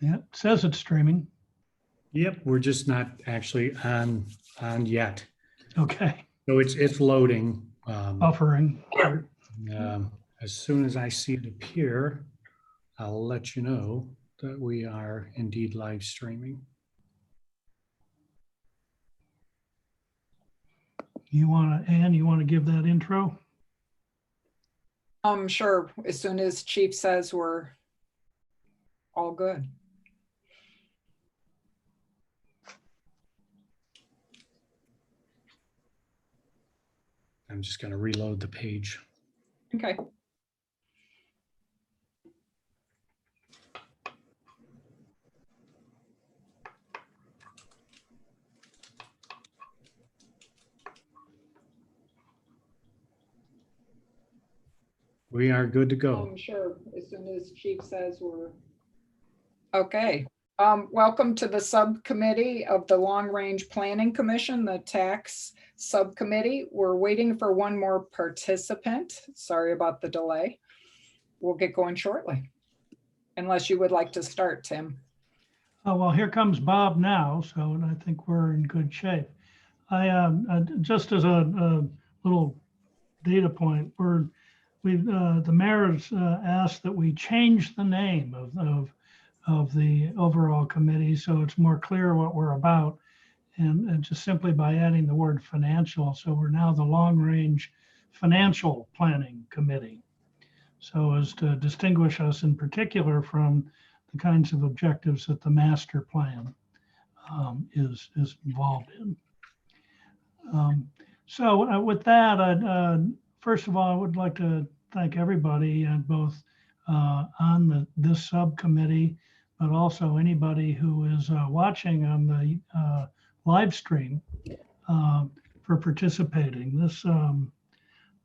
Yeah, it says it's streaming. Yep, we're just not actually on yet. Okay. So it's loading. Buffering. As soon as I see it appear, I'll let you know that we are indeed live streaming. Ann, you want to give that intro? Sure. As soon as Chief says we're all good. I'm just going to reload the page. Okay. We are good to go. Sure. As soon as Chief says we're okay. Welcome to the subcommittee of the Long Range Planning Commission, the tax subcommittee. We're waiting for one more participant. Sorry about the delay. We'll get going shortly. Unless you would like to start, Tim. Oh, well, here comes Bob now, so I think we're in good shape. Just as a little data point, the mayor's asked that we change the name of the overall committee so it's more clear what we're about, and just simply by adding the word financial. So we're now the Long Range Financial Planning Committee, so as to distinguish us in particular from the kinds of objectives that the master plan is involved in. So with that, first of all, I would like to thank everybody, both on this subcommittee, but also anybody who is watching on the live stream for participating. This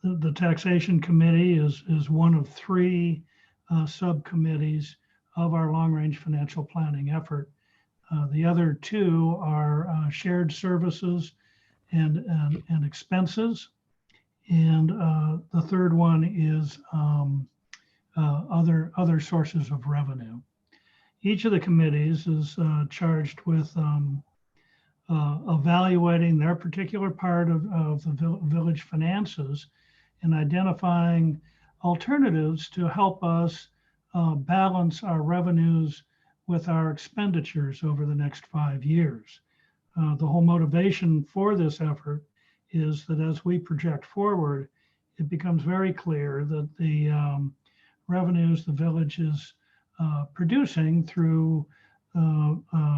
the Taxation Committee is one of three subcommittees of our long-range financial planning effort. The other two are shared services and expenses. And the third one is other sources of revenue. Each of the committees is charged with evaluating their particular part of the village finances and identifying alternatives to help us balance our revenues with our expenditures over the next 5 years. The whole motivation for this effort is that as we project forward, it becomes very clear that the revenues the village is producing through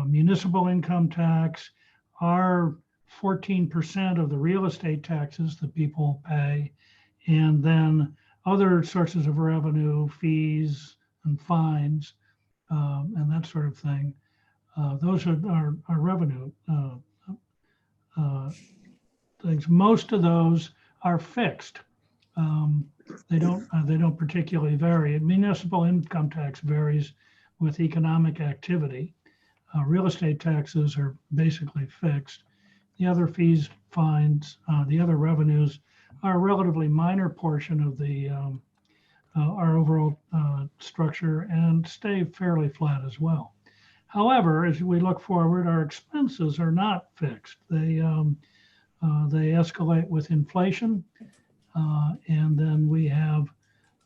municipal income tax, our 14% of the real estate taxes that people pay, and then other sources of revenue, fees and fines, and that sort of thing. Those are our revenue things. Most of those are fixed. They don't particularly vary. Municipal income tax varies with economic activity. Real estate taxes are basically fixed. The other fees, fines, the other revenues are a relatively minor portion of the our overall structure and stay fairly flat as well. However, as we look forward, our expenses are not fixed. They escalate with inflation, and then we have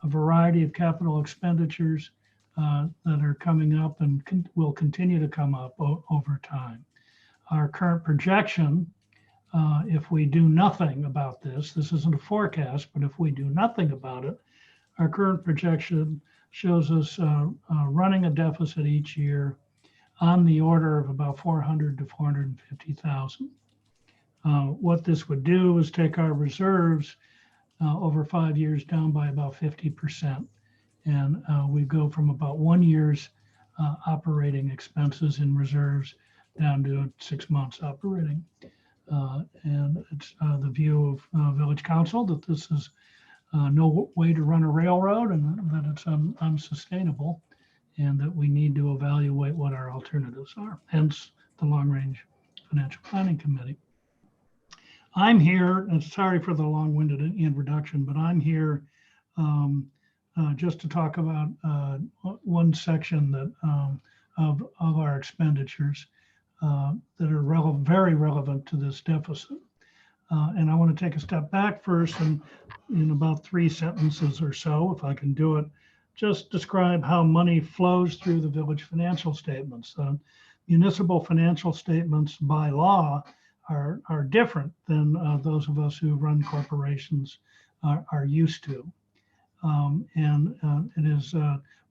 a variety of capital expenditures that are coming up and will continue to come up over time. Our current projection, if we do nothing about this isn't a forecast, but if we do nothing about it, our current projection shows us running a deficit each year on the order of about 400 to 450,000. What this would do is take our reserves over 5 years down by about 50%. And we go from about 1 year's operating expenses in reserves down to 6 months operating. And it's the view of Village Council that this is no way to run a railroad and that it's unsustainable, and that we need to evaluate what our alternatives are, hence the Long Range Financial Planning Committee. I'm here, and sorry for the long-winded introduction, but I'm here just to talk about one section that of our expenditures that are very relevant to this deficit. And I want to take a step back first and in about 3 sentences or so, if I can do it, just describe how money flows through the village financial statements. Municipal financial statements by law are different than those of us who run corporations are used to. And it is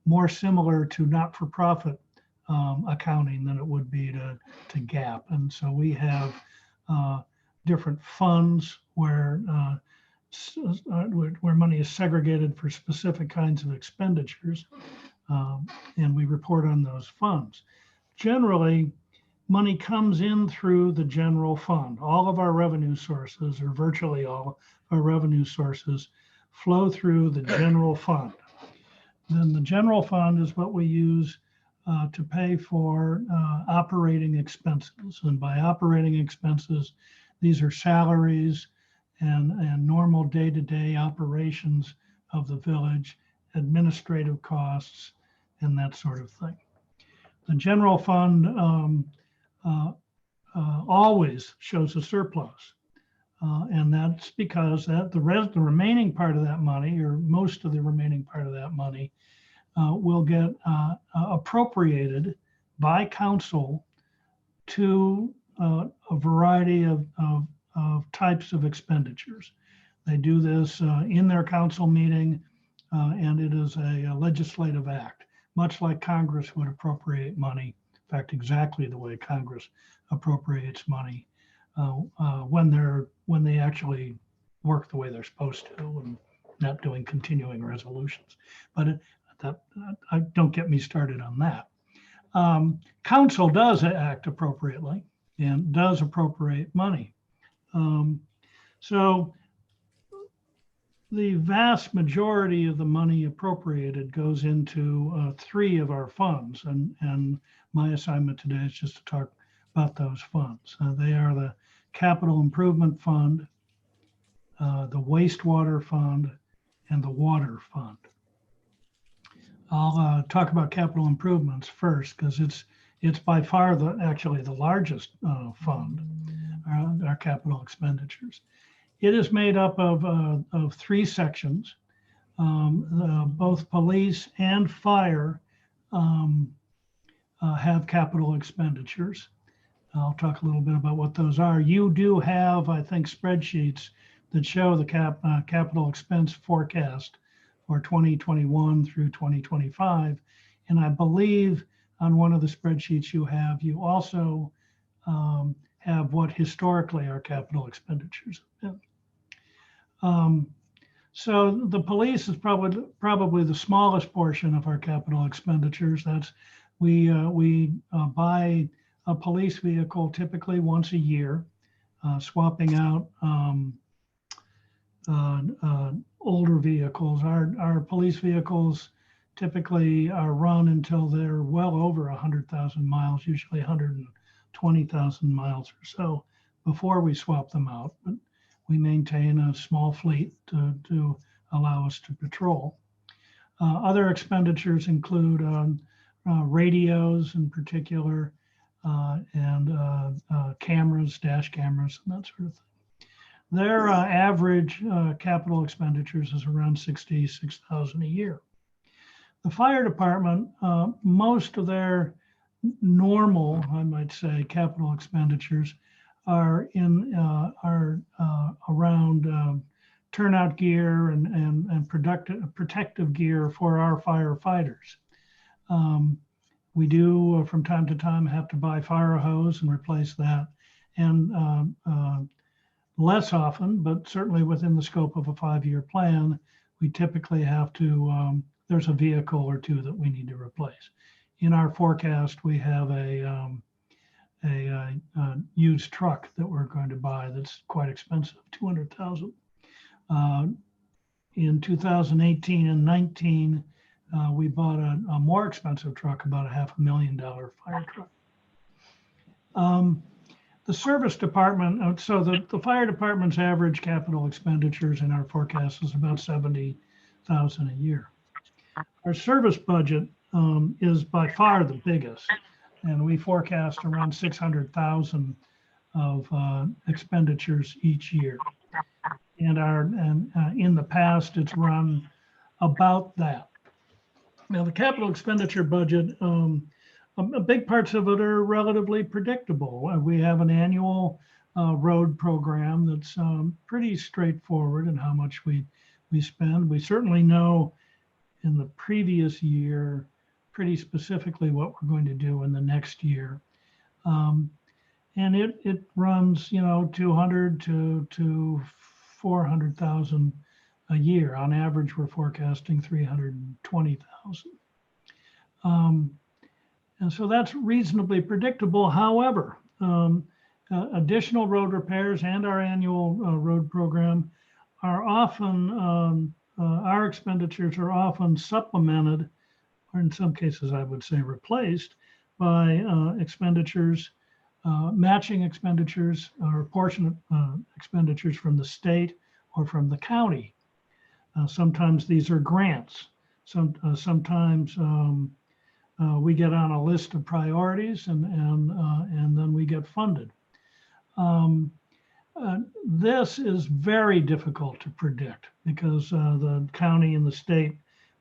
more similar to not-for-profit accounting than it would be to GAAP. And so we have different funds where money is segregated for specific kinds of expenditures, and we report on those funds. Generally, money comes in through the general fund. All of our revenue sources, or virtually all our revenue sources, flow through the general fund. Then the general fund is what we use to pay for operating expenses. And by operating expenses, these are salaries and normal day-to-day operations of the village, administrative costs, and that sort of thing. The general fund always shows a surplus. And that's because the remaining part of that money, or most of the remaining part of that money, will get appropriated by council to a variety of types of expenditures. They do this in their council meeting, and it is a legislative act, much like Congress would appropriate money. In fact, exactly the way Congress appropriates money when they actually work the way they're supposed to and not doing continuing resolutions. But don't get me started on that. Council does act appropriately and does appropriate money. So the vast majority of the money appropriated goes into 3 of our funds, and my assignment today is just to talk about those funds. They are the Capital Improvement Fund, the Wastewater Fund, and the Water Fund. I'll talk about capital improvements first because it's by far actually the largest fund, our capital expenditures. It is made up of 3 sections. Both police and fire have capital expenditures. I'll talk a little bit about what those are. You do have, I think, spreadsheets that show the capital expense forecast for 2021 through 2025. And I believe on one of the spreadsheets you also have what historically our capital expenditures have been. So the police is probably the smallest portion of our capital expenditures. That's we buy a police vehicle typically once a year, swapping out older vehicles. Our police vehicles typically are run until they're well over 100,000 miles, usually 120,000 miles or so before we swap them out. But we maintain a small fleet to allow us to patrol. Other expenditures include radios in particular, and cameras, dash cameras, and that sort of thing. Their average capital expenditures is around $66,000 a year. The fire department, most of their normal, I might say, capital expenditures are around turnout gear and protective gear for our firefighters. We do from time to time have to buy fire hose and replace that, and less often, but certainly within the scope of a 5-year plan, we typically have to, there's a vehicle or 2 that we need to replace. In our forecast, we have a used truck that we're going to buy that's quite expensive, $200,000. In 2018 and 19, we bought a more expensive truck, about a $500,000 fire truck. The service department, so the fire department's average capital expenditures in our forecast is about $70,000 a year. Our service budget is by far the biggest. And we forecast around 600,000 of expenditures each year. And in the past, it's run about that. Now, the capital expenditure budget, big parts of it are relatively predictable. We have an annual road program that's pretty straightforward in how much we spend. We certainly know in the previous year pretty specifically what we're going to do in the next year. And it runs, 200 to 400,000 a year. On average, we're forecasting 320,000. And so that's reasonably predictable. However, additional road repairs and our annual road program are often, our expenditures are often supplemented, or in some cases, I would say replaced by expenditures, matching expenditures or portion expenditures from the state or from the county. Sometimes these are grants. Sometimes we get on a list of priorities and then we get funded. This is very difficult to predict because the county and the state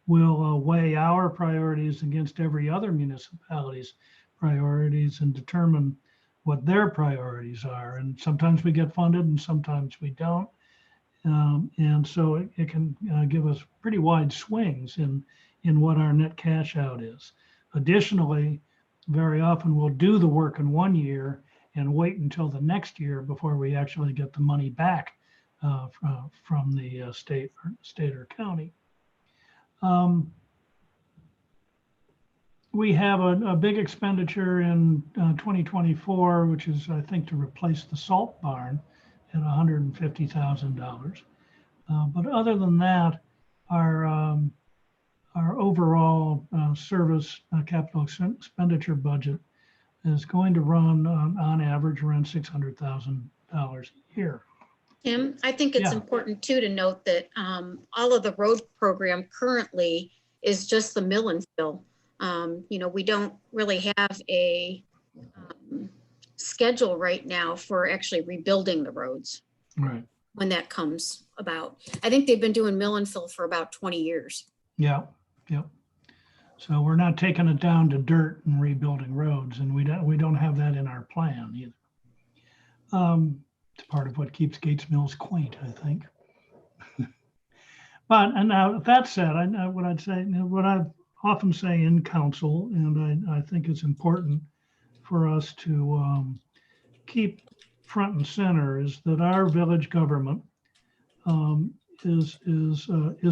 will weigh our priorities against every other municipality's priorities and determine what their priorities are. And sometimes we get funded and sometimes we don't. And so it can give us pretty wide swings in what our net cash out is. Additionally, very often we'll do the work in one year and wait until the next year before we actually get the money back from the state or county. We have a big expenditure in 2024, which is, I think, to replace the salt barn at $150,000. But other than that, our overall service capital expenditure budget is going to run on average around $600,000 a year. Tim, I think it's important too to note that all of the road program currently is just the mill and fill. We don't really have a schedule right now for actually rebuilding the roads. Right. When that comes about. I think they've been doing mill and fill for about 20 years. Yeah. So we're not taking it down to dirt and rebuilding roads, and we don't have that in our plan either. It's part of what keeps Gates Mills quaint, I think. And now that said, what I often say in council, and I think it's important for us to keep front and center, is that our village government is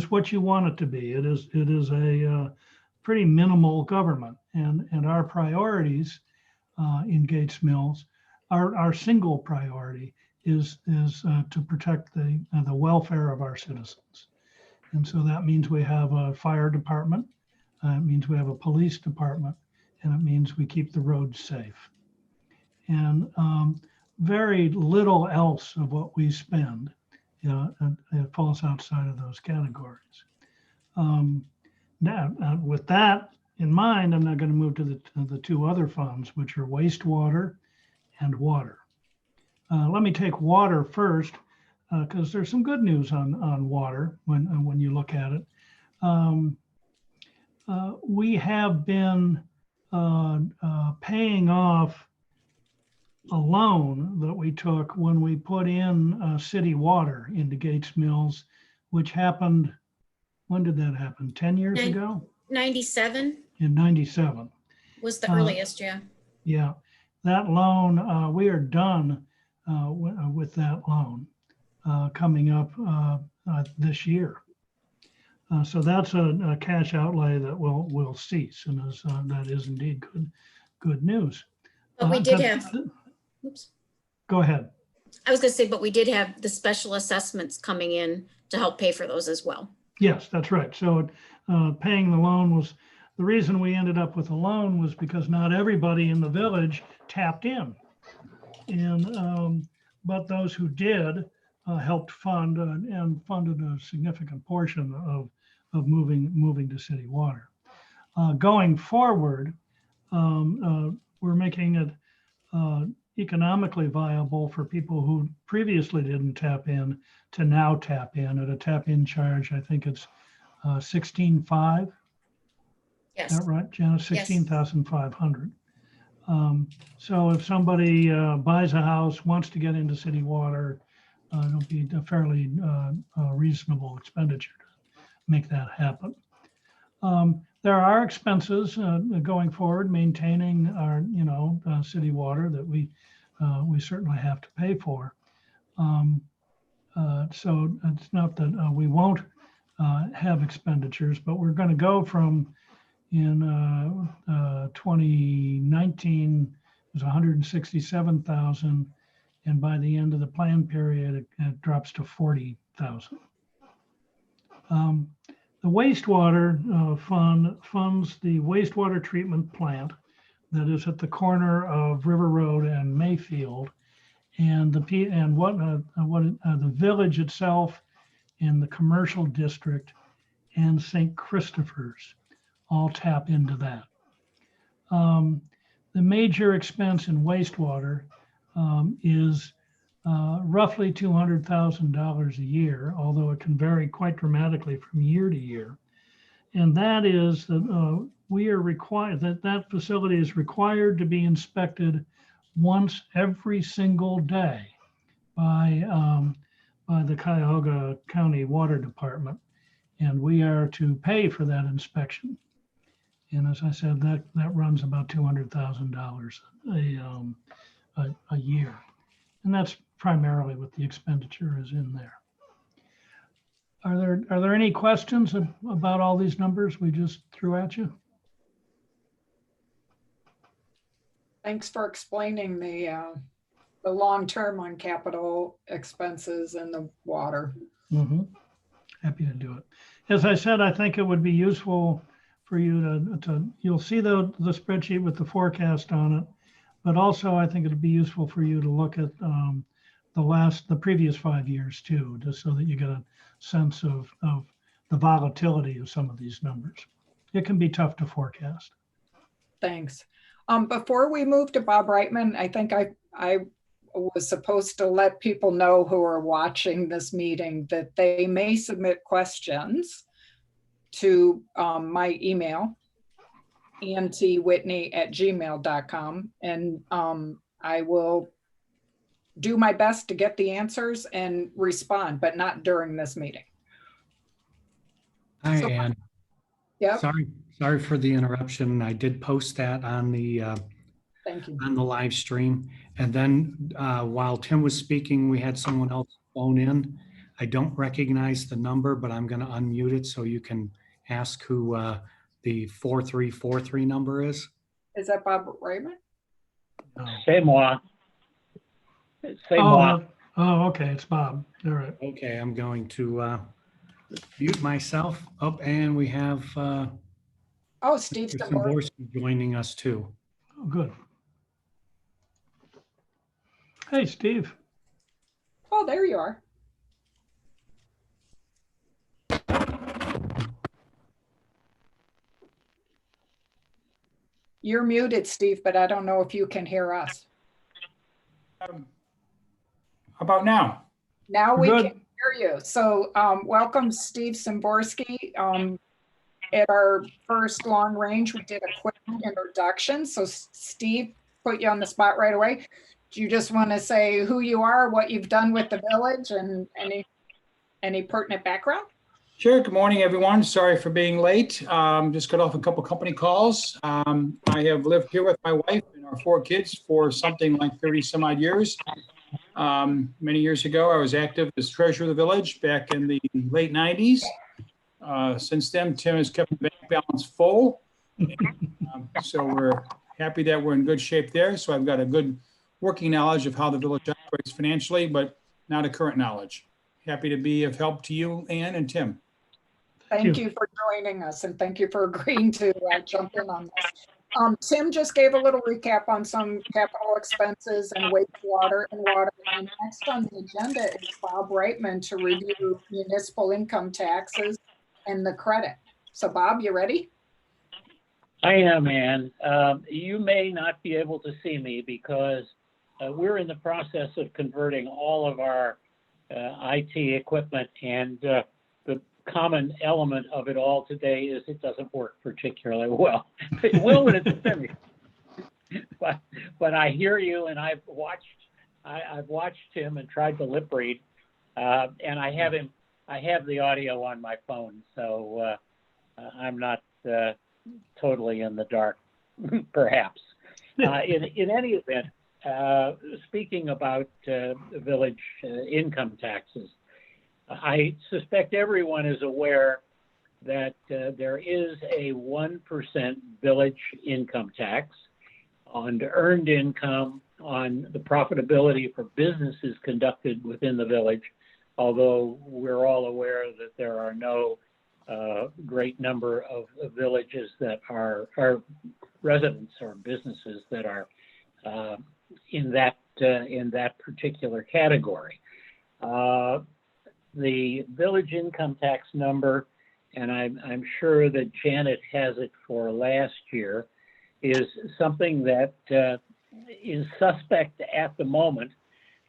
what you want it to be. It is a pretty minimal government, and our priorities in Gates Mills, our single priority is to protect the welfare of our citizens. And so that means we have a fire department, it means we have a police department, and it means we keep the roads safe. And very little else of what we spend, it falls outside of those categories. Now, with that in mind, I'm now going to move to the two other funds, which are wastewater and water. Let me take water first, because there's some good news on water when you look at it. We have been paying off a loan that we took when we put in city water into Gates Mills, which happened, when did that happen? 10 years ago? 97? In 97. Was the earliest, yeah. Yeah, that loan, we are done with that loan coming up this year. So that's a cash outlay that will cease, and that is indeed good news. But we did have, oops. Go ahead. I was going to say, but we did have the special assessments coming in to help pay for those as well. Yes, that's right. So paying the loan was, the reason we ended up with a loan was because not everybody in the village tapped in. And but those who did helped fund and funded a significant portion of moving to city water. Going forward, we're making it economically viable for people who previously didn't tap in to now tap in at a tap-in charge. I think it's 16.5. Is Yes. that right, Janice? Yes. 16,500. So if somebody buys a house, wants to get into city water, it'll be a fairly reasonable expenditure to make that happen. There are expenses going forward, maintaining our, city water that we certainly have to pay for. So it's not that we won't have expenditures, but we're going to go from in 2019 it was 167,000, and by the end of the plan period, it drops to 40,000. The wastewater fund funds the wastewater treatment plant that is at the corner of River Road and Mayfield, and the village itself, and the commercial district, and St. Christopher's all tap into that. The major expense in wastewater is roughly $200,000 a year, although it can vary quite dramatically from year to year. And that is that we are required, that facility is required to be inspected once every single day by the Cuyahoga County Water Department. And we are to pay for that inspection. And as I said, that runs about $200,000 a year. And that's primarily what the expenditure is in there. Are there any questions about all these numbers we just threw at you? Thanks for explaining the long term on capital expenses and the water. Mm-hmm. Happy to do it. As I said, I think it would be useful for you to you'll see the spreadsheet with the forecast on it, but also I think it'd be useful for you to look at the previous 5 years too, just so that you get a sense of the volatility of some of these numbers. It can be tough to forecast. Thanks. Before we move to Bob Reitman, I think I was supposed to let people know who are watching this meeting that they may submit questions to my email, antwhitney@gmail.com, and I will do my best to get the answers and respond, but not during this meeting. Hi, So- Ann. Yep. Sorry for the interruption. I did post that on the Thank you. on the live stream. And then while Tim was speaking, we had someone else phone in. I don't recognize the number, but I'm going to unmute it so you can ask who the 4343 number is. Is that Bob Reitman? C'est moi. C'est moi. Oh, okay, it's Bob. All right. Okay, I'm going to mute myself. Oh, and we have Oh, Steve Mr. Simborski. Simborski joining us too. Oh, good. Hey, Steve. Oh, there you are. You're muted, Steve, but I don't know if you can hear us. How about now? Now we Good. can hear you. So welcome, Steve Simborski. At our first long range, we did a quick introduction. So Steve, put you on the spot right away. Do you just want to say who you are, what you've done with the village, and any pertinent background? Sure. Good morning, everyone. Sorry for being late. Just got off a couple company calls. I have lived here with my wife and our 4 kids for something like 30 some odd years. Many years ago, I was active as treasurer of the village back in the late 90s. Since then, Tim has kept the bank balance full. So we're happy that we're in good shape there. So I've got a good working knowledge of how the village operates financially, but not a current knowledge. Happy to be of help to you, Ann and Tim. Thank you for joining us, and thank you for agreeing to jump in on this. Tim just gave a little recap on some capital expenses and wastewater and water. And next on the agenda is Bob Reitman to review municipal income taxes and the credit. So Bob, you ready? I am, Ann. You may not be able to see me because we're in the process of converting all of our IT equipment, and the common element of it all today is it doesn't work particularly well. It will when it's finished. But I hear you, and I've watched him and tried to lip read, and I have the audio on my phone, so I'm not totally in the dark, perhaps. In any event, speaking about village income taxes, I suspect everyone is aware that there is a 1% village income tax on earned income, on the profitability for businesses conducted within the village, although we're all aware that there are no great number of villages that are residents or businesses that are in that particular category. The village income tax number, and I'm sure that Janet has it for last year, is something that is suspect at the moment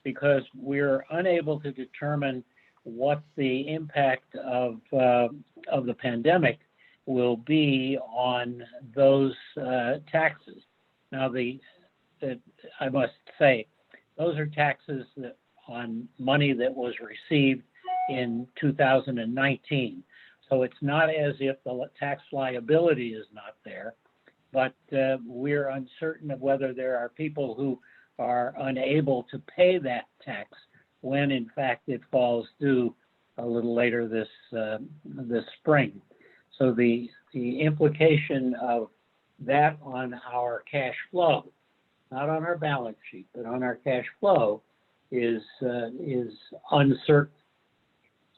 because we're unable to determine what the impact of the pandemic will be on those taxes. Now, I must say, those are taxes on money that was received in 2019. So it's not as if the tax liability is not there, but we're uncertain of whether there are people who are unable to pay that tax when in fact it falls due a little later this spring. So the implication of that on our cash flow, not on our balance sheet, but on our cash flow is uncertain.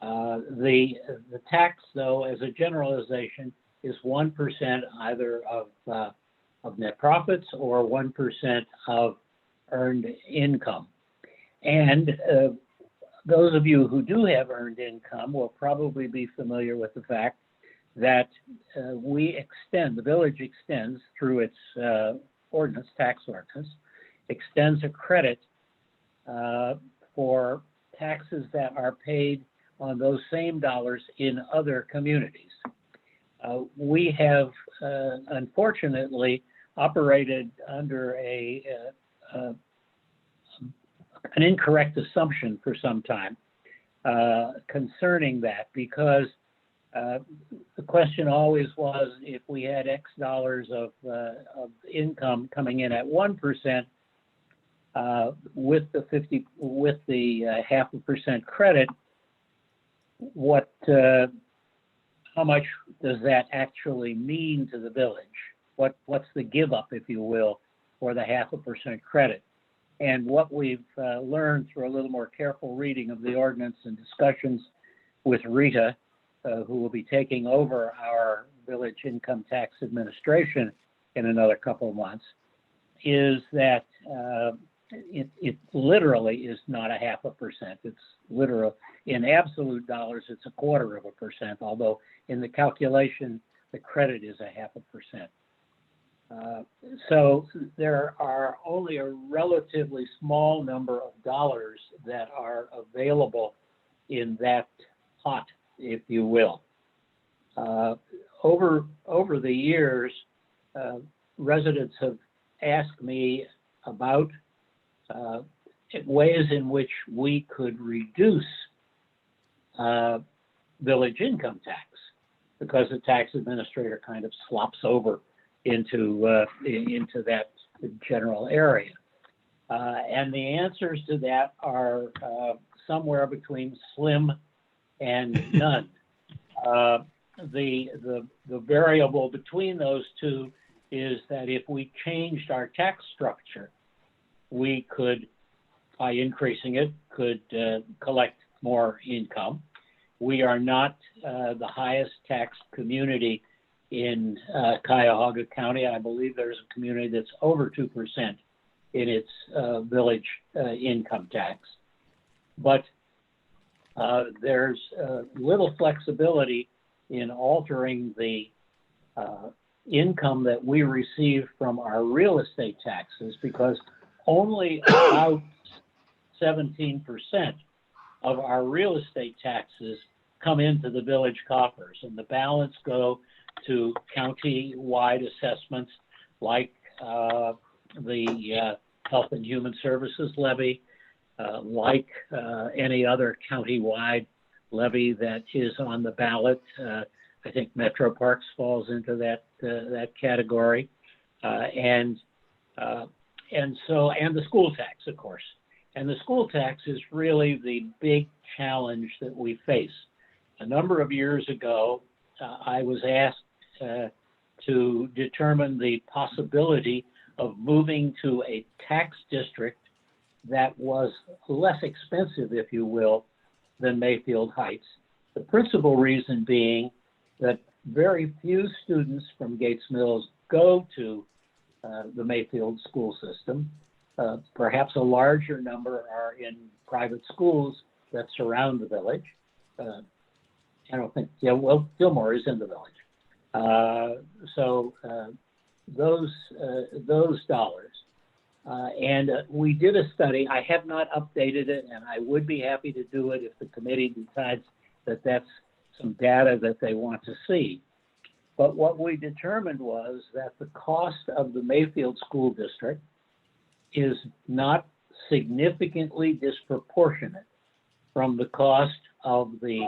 The tax, though, as a generalization, is 1% either of net profits or 1% of earned income. And those of you who do have earned income will probably be familiar with the fact that the village extends through its tax ordinance, extends a credit for taxes that are paid on those same dollars in other communities. We have unfortunately operated under an incorrect assumption for some time concerning that, because the question always was, if we had X dollars of income coming in at 1%, with the 0.5% credit, how much does that actually mean to the village? What's the give up, if you will, for the 0.5% credit? And what we've learned through a little more careful reading of the ordinance and discussions with Rita, who will be taking over our village income tax administration in another couple of months, is that it literally is not 0.5%. It's literal. In absolute dollars, it's 0.25%, although in the calculation, the credit is 0.5%. So there are only a relatively small number of dollars that are available in that pot, if you will. Over the years, residents have asked me about ways in which we could reduce village income tax, because the tax administrator kind of slops over into that general area. And the answers to that are somewhere between slim and none. The variable between those two is that if we changed our tax structure, we could, by increasing it, could collect more income. We are not the highest taxed community in Cuyahoga County. I believe there's a community that's over 2% in its village income tax. But there's little flexibility in altering the income that we receive from our real estate taxes, because only about 17% of our real estate taxes come into the village coffers, and the balance go to county-wide assessments like the Health and Human Services levy, like any other county-wide levy that is on the ballot. I think Metro Parks falls into that category, and the school tax, of course. And the school tax is really the big challenge that we face. A number of years ago, I was asked to determine the possibility of moving to a tax district that was less expensive, if you will, than Mayfield Heights. The principal reason being that very few students from Gates Mills go to the Mayfield school system. Perhaps a larger number are in private schools that surround the village. I don't think, yeah, well, Fillmore is in the village. So those dollars. And we did a study. I have not updated it, and I would be happy to do it if the committee decides that that's some data that they want to see. But what we determined was that the cost of the Mayfield School District is not significantly disproportionate from the cost of the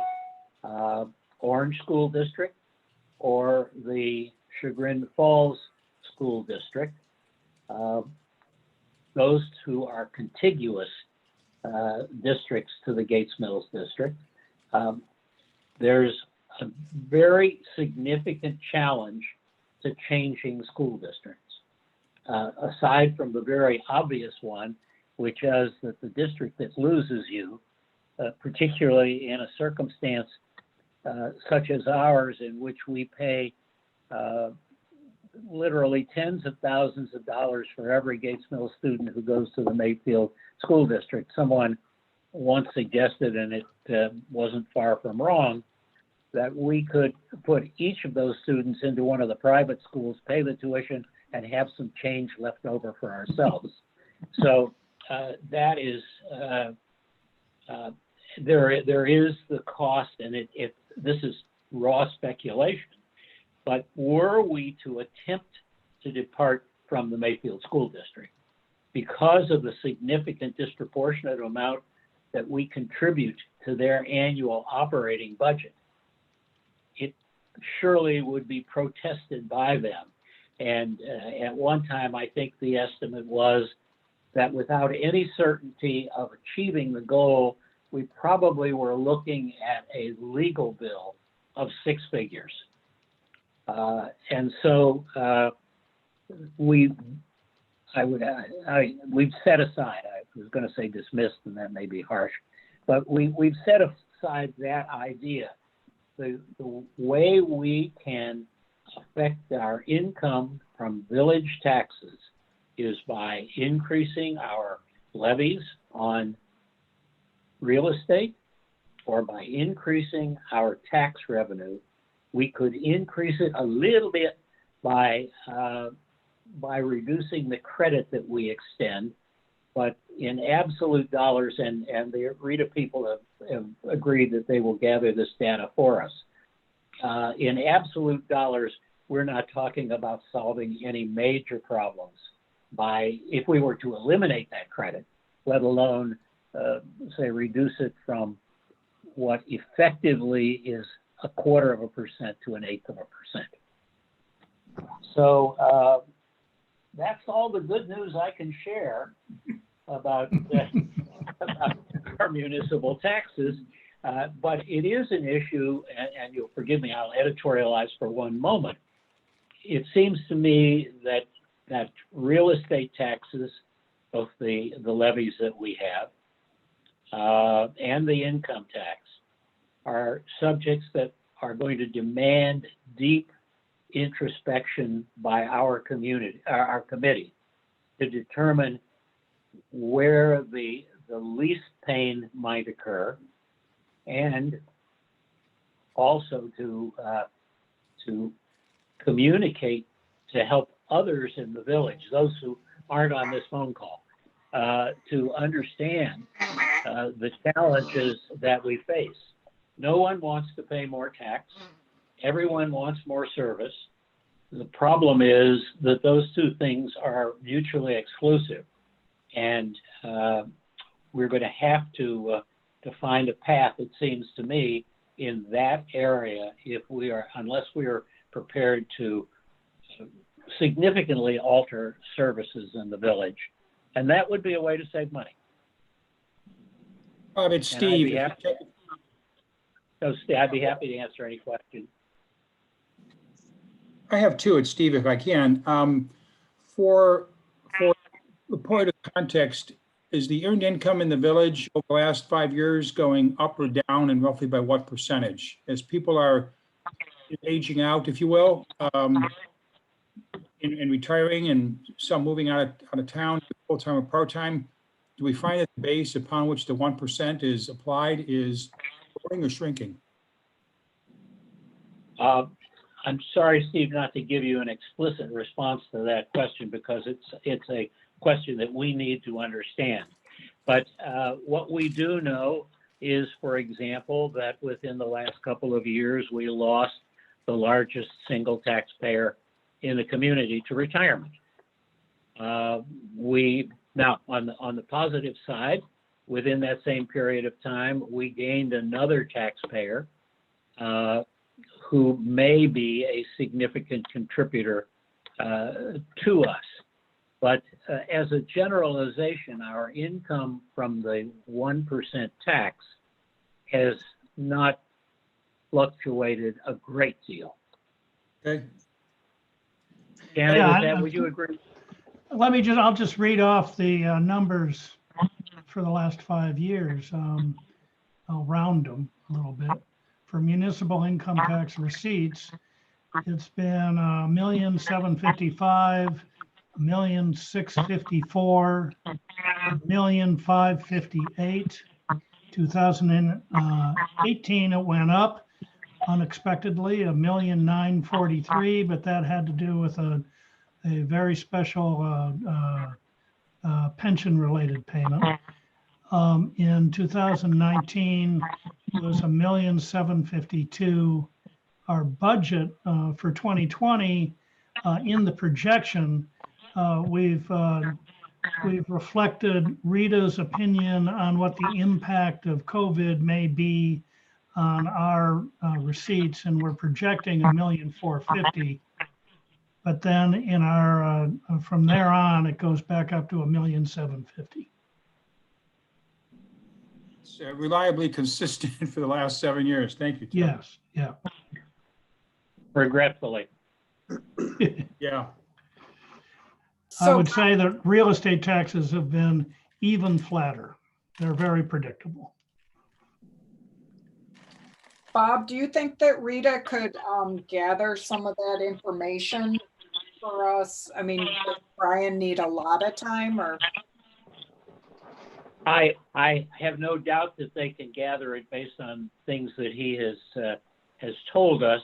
Orange School District or the Chagrin Falls School District. Those two are contiguous districts to the Gates Mills district. There's a very significant challenge to changing school districts. Aside from the very obvious one, which is that the district that loses you, particularly in a circumstance such as ours, in which we pay literally tens of thousands of dollars for every Gates Mills student who goes to the Mayfield School District. Someone once suggested, and it wasn't far from wrong, that we could put each of those students into one of the private schools, pay the tuition, and have some change left over for ourselves. So that is, there is the cost, and this is raw speculation, but were we to attempt to depart from the Mayfield School District, because of the significant disproportionate amount that we contribute to their annual operating budget, it surely would be protested by them. And at one time, I think the estimate was that without any certainty of achieving the goal, we probably were looking at a legal bill of 6 figures. And so we've set aside, I was going to say dismissed, and that may be harsh, but we've set aside that idea. The way we can affect our income from village taxes is by increasing our levies on real estate or by increasing our tax revenue. We could increase it a little bit by reducing the credit that we extend, but in absolute dollars, and the RETA people have agreed that they will gather this data for us. In absolute dollars, we're not talking about solving any major problems if we were to eliminate that credit, let alone say reduce it from what effectively is 0.25% to 0.1%. So that's all the good news I can share about, about our municipal taxes. But it is an issue, and you'll forgive me, I'll editorialize for one moment. It seems to me that real estate taxes, both the levies that we have and the income tax, are subjects that are going to demand deep introspection by our committee to determine where the least pain might occur, and also to communicate to help others in the village, those who aren't on this phone call, to understand the challenges that we face. No one wants to pay more tax. Everyone wants more service. The problem is that those two things are mutually exclusive. And we're going to have to find a path, it seems to me, in that area unless we are prepared to significantly alter services in the village. And that would be a way to save money. Bob, it's And I'd Steve. be happy to answer any question. I have two. It's Steve, if I can. For the point of context, is the earned income in the village over the last 5 years going up or down, and roughly by what percentage? As people are aging out, if you will, and retiring, and some moving out of town, full-time or part-time, do we find that the base upon which the 1% is applied is growing or shrinking? I'm sorry, Steve, not to give you an explicit response to that question because it's a question that we need to understand. But what we do know is, for example, that within the last couple of years, we lost the largest single taxpayer in the community to retirement. Now, on the positive side, within that same period of time, we gained another taxpayer who may be a significant contributor to us. But as a generalization, our income from the 1% tax has not fluctuated a great deal. Okay. Janet, Yeah, would you agree? I'll just read off the numbers for the last 5 years. I'll round them a little bit. For municipal income tax receipts, it's been $1,755,000, $1,654,000, $1,558,000. 2018, it went up unexpectedly, $1,943,000, but that had to do with a very special pension-related payment. In 2019, it was $1,752,000. Our budget for 2020, in the projection, we've reflected Rita's opinion on what the impact of COVID may be on our receipts, and we're projecting $1,450,000. But then in our from there on, it goes back up to $1,750,000. It's reliably consistent for the last 7 years. Thank you, Tom. Yes, yeah. Regretfully. Yeah. I would say that real estate taxes have been even flatter. They're very predictable. Bob, do you think that Rita could gather some of that information for us? I mean, does Brian need a lot of time, or? I have no doubt that they can gather it based on things that he has told us.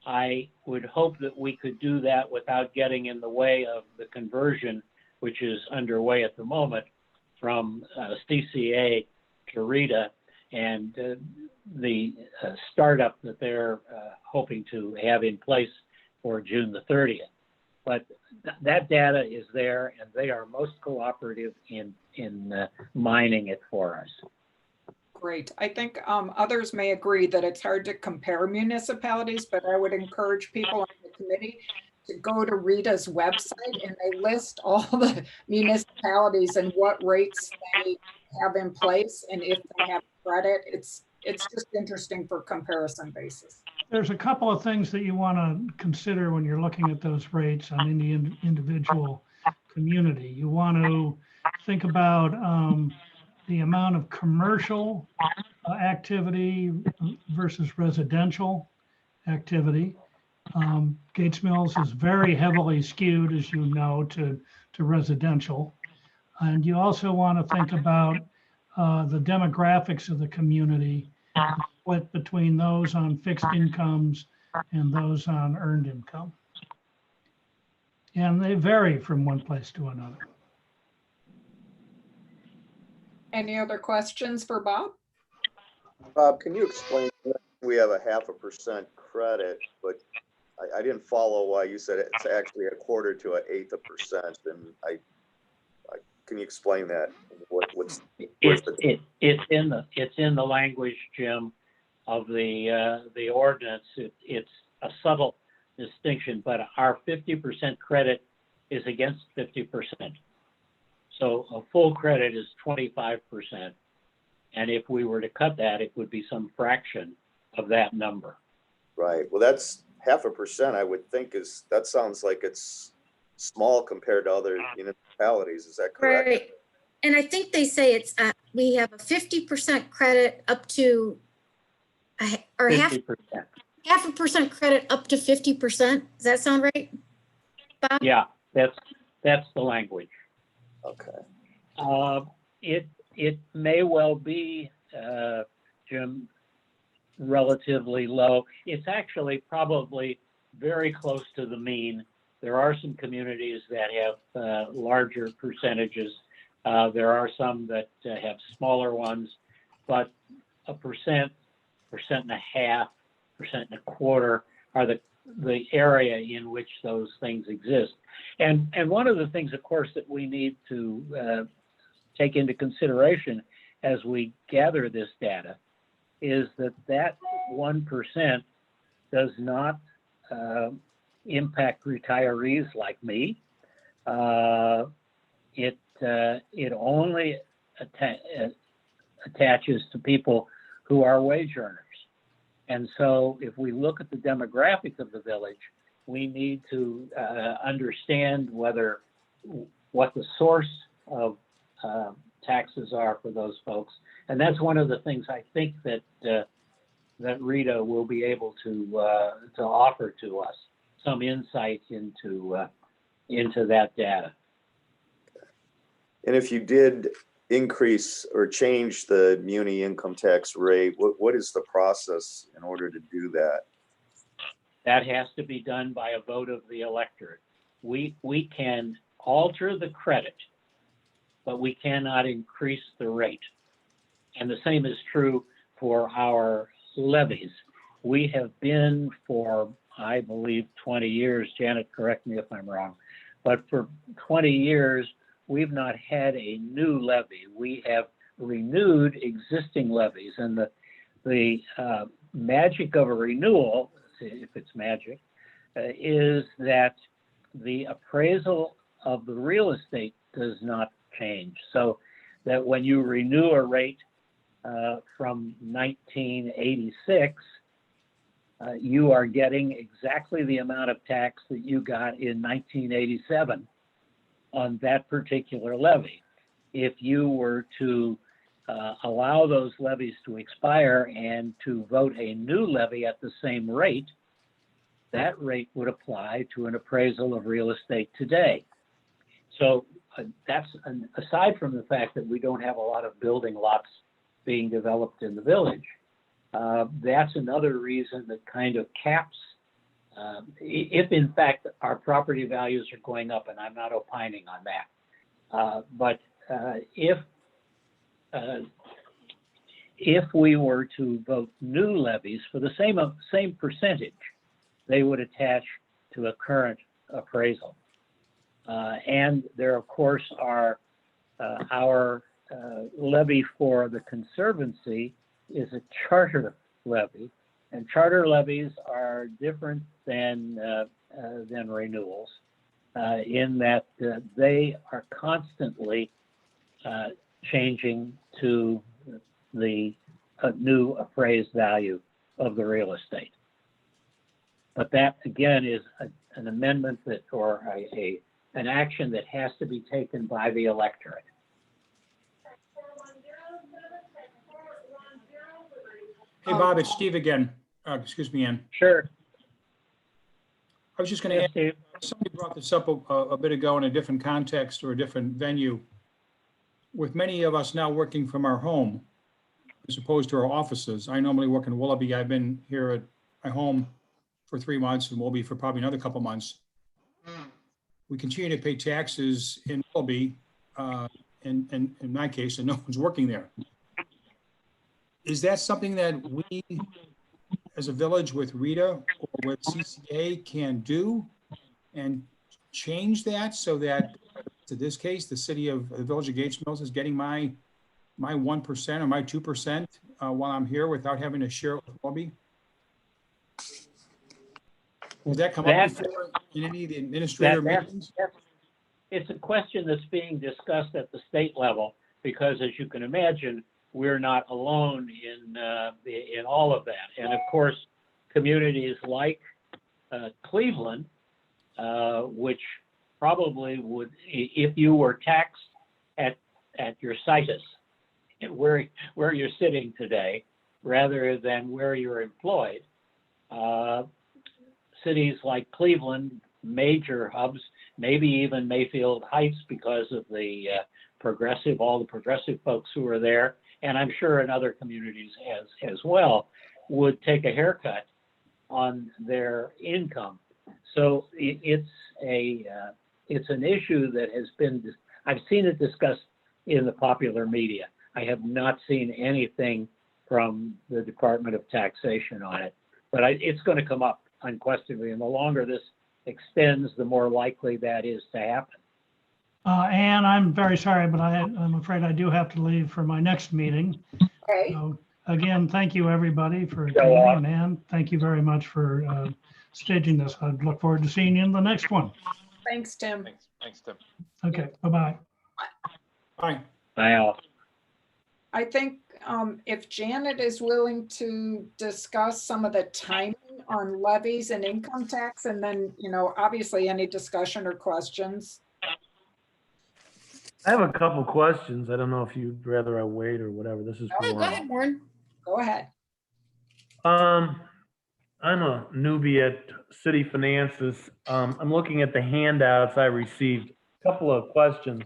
I would hope that we could do that without getting in the way of the conversion, which is underway at the moment, from CCA to Rita, and the startup that they're hoping to have in place for June the 30th. But that data is there, and they are most cooperative in mining it for us. Great. I think others may agree that it's hard to compare municipalities, but I would encourage people on the committee to go to Rita's website, and they list all the municipalities and what rates they have in place, and if they have credit. It's just interesting for comparison basis. There's a couple of things that you want to consider when you're looking at those rates on any individual community. You want to think about the amount of commercial activity versus residential activity. Gates Mills is very heavily skewed, as you know, to residential. And you also want to think about the demographics of the community, split between those on fixed incomes and those on earned income. And they vary from one place to another. Any other questions for Bob? Bob, can you explain, we have a 0.5% credit, but I didn't follow why you said it's actually 1/4 to 1/8%. And can you explain that? What's It's in the language, Jim, of the ordinance. It's a subtle distinction, but our 50% credit is against 50%. So a full credit is 25%. And if we were to cut that, it would be some fraction of that number. right? Well, that's 0.5%. I would think that sounds like it's small compared to other municipalities. Is that correct? Right. And I think they say it's, we have a 50% credit up to, or 50%. half a percent credit up to 50%. Does that sound right, Bob? Yeah, that's the language. Okay. It may well be, Jim, relatively low. It's actually probably very close to the mean. There are some communities that have larger percentages. There are some that have smaller ones, but 1%, 1.5%, 1.25% are the area in which those things exist. And one of the things, of course, that we need to take into consideration as we gather this data is that 1% does not impact retirees like me. It only attaches to people who are wage earners. And so if we look at the demographic of the village, we need to understand what the source of taxes are for those folks. And that's one of the things I think that Rita will be able to offer to us, some insight into that data. And if you did increase or change the muni income tax rate, what is the process in order to do that? That has to be done by a vote of the electorate. We can alter the credit, but we cannot increase the rate. And the same is true for our levies. We have been for, I believe, 20 years, Janet, correct me if I'm wrong, but for 20 years, we've not had a new levy. We have renewed existing levies. And the magic of a renewal, if it's magic, is that the appraisal of the real estate does not change. So that when you renew a rate from 1986, you are getting exactly the amount of tax that you got in 1987 on that particular levy. If you were to allow those levies to expire and to vote a new levy at the same rate, that rate would apply to an appraisal of real estate today. So that's aside from the fact that we don't have a lot of building lots being developed in the village. That's another reason that kind of caps, if in fact our property values are going up, and I'm not opining on that, but if we were to vote new levies for the same percentage, they would attach to a current appraisal. And there, of course, are our levy for the Conservancy is a charter levy, and charter levies are different than renewals in that they are constantly changing to the new appraised value of the real estate. But that again is an amendment that, or an action that has to be taken by the electorate. Hey, Bob, it's Steve again. Excuse me, Ann. Sure. I was just going to ask, Steve. somebody brought this up a bit ago in a different context or a different venue. With many of us now working from our home, as opposed to our offices, I normally work in Willoughby. I've been here at my home for 3 months and will be for probably another couple months. we continue to pay taxes in Willoughby, in my case, and no one's working there. Is that something that we, as a village with Rita or with CCA, can do and change that so that, to this case, the city of the Village of Gates Mills is getting my 1% or my 2% while I'm here without having to share it with Willoughby? Does that come up before in any of the administrator meetings? It's a question that's being discussed at the state level, because as you can imagine, we're not alone in all of that. And of course, communities like Cleveland, which probably would, if you were taxed at your situs, where you're sitting today, rather than where you're employed, cities like Cleveland, major hubs, maybe even Mayfield Heights, because of the all the progressive folks who are there, and I'm sure in other communities as well, would take a haircut on their income. So it's an issue that has been, I've seen it discussed in the popular media. I have not seen anything from the Department of Taxation on it, but it's going to come up unquestionably, and the longer this extends, the more likely that is to happen. Ann, I'm very sorry, but I'm afraid I do have to leave for my next meeting. Okay. So again, thank you everybody for attending, and Ann, thank you very much for staging this. I look forward to seeing you in the next one. Thanks, Tim. Thanks, Tim. Okay, bye-bye. Bye. Bye all. I think if Janet is willing to discuss some of the timing on levies and income tax, and then, obviously any discussion or questions. I have a couple questions. I don't know if you'd rather I wait or whatever. This is Oh, Go Warren. ahead, Warren. Go ahead. I'm a newbie at city finances. I'm looking at the handouts I received. A couple of questions.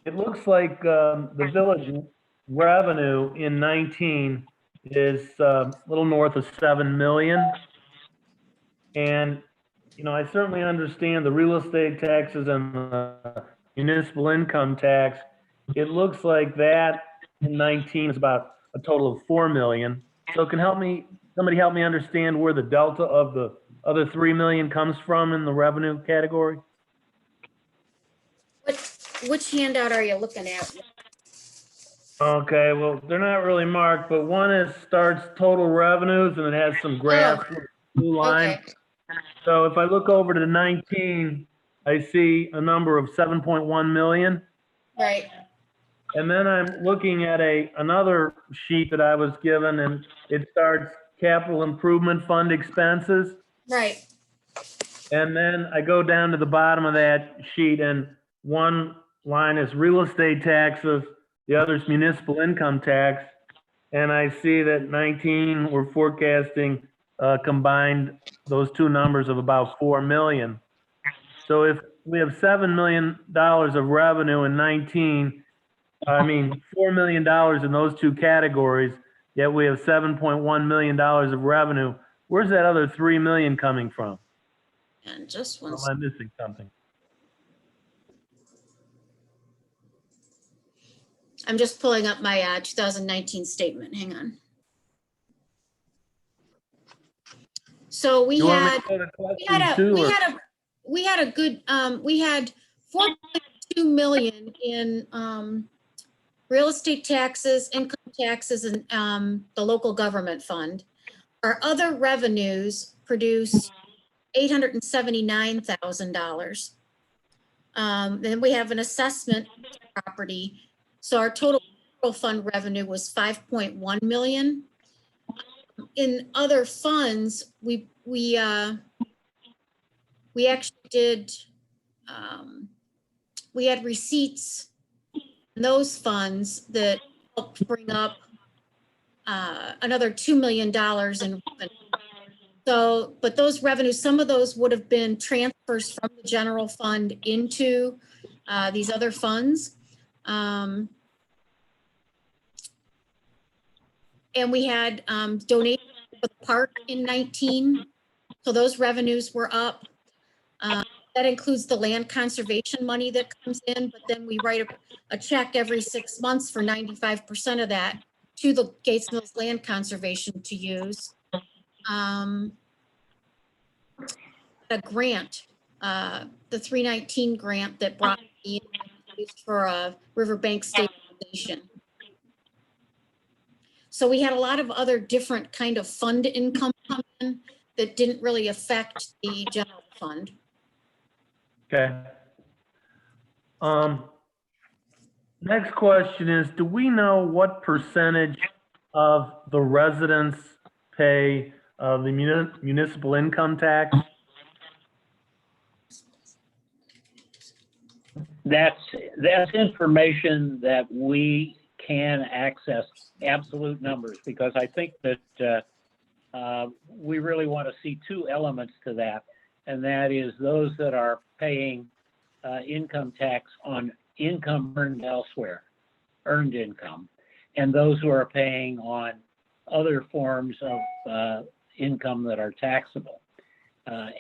It looks like the village revenue in 19 is a little north of 7 million. And, I certainly understand the real estate taxes and the municipal income tax. It looks like that in 19 is about a total of 4 million. So can somebody help me understand where the delta of the other 3 million comes from in the revenue category? Which handout are you looking at? Okay, well, they're not really marked, but one starts total revenues and it has some graphs, blue line. Okay, So if I look over to 19, I see a number of 7.1 million. right, And then I'm looking at another sheet that I was given, and it starts capital improvement fund expenses. right. And then I go down to the bottom of that sheet, and one line is real estate taxes, the other is municipal income tax. And I see that 19, we're forecasting combined those two numbers of about 4 million. So if we have $7 million of revenue in 19, $4 million in those two categories, yet we have $7.1 million of revenue. Where's that other 3 million coming from? And just Or one. am I missing something? I'm just pulling up my 2019 statement. Hang on. So we You want me had to go to question two, or- we had a good we had 4.2 million in real estate taxes, income taxes, and the local government fund. Our other revenues produced $879,000. Then we have an assessment property. So our total fund revenue was 5.1 million. In other funds, we actually did, we had receipts in those funds that helped bring up another $2 million in revenue. So, but those revenues, some of those would have been transfers from the general fund into these other funds. And we had donations for the park in 19. So those revenues were up. That includes the land conservation money that comes in, but then we write a check every 6 months for 95% of that to the Gates Mills Land Conservation to use. A grant, the 319 grant that brought me for a riverbank stabilization. So we had a lot of other different kind of fund income come in that didn't really affect the general fund. Okay. Next question is, do we know what percentage of the residents pay the municipal income tax? That's information that we can access, absolute numbers, because I think that we really want to see two elements to that, and that is those that are paying income tax on income earned elsewhere, earned income, and those who are paying on other forms of income that are taxable,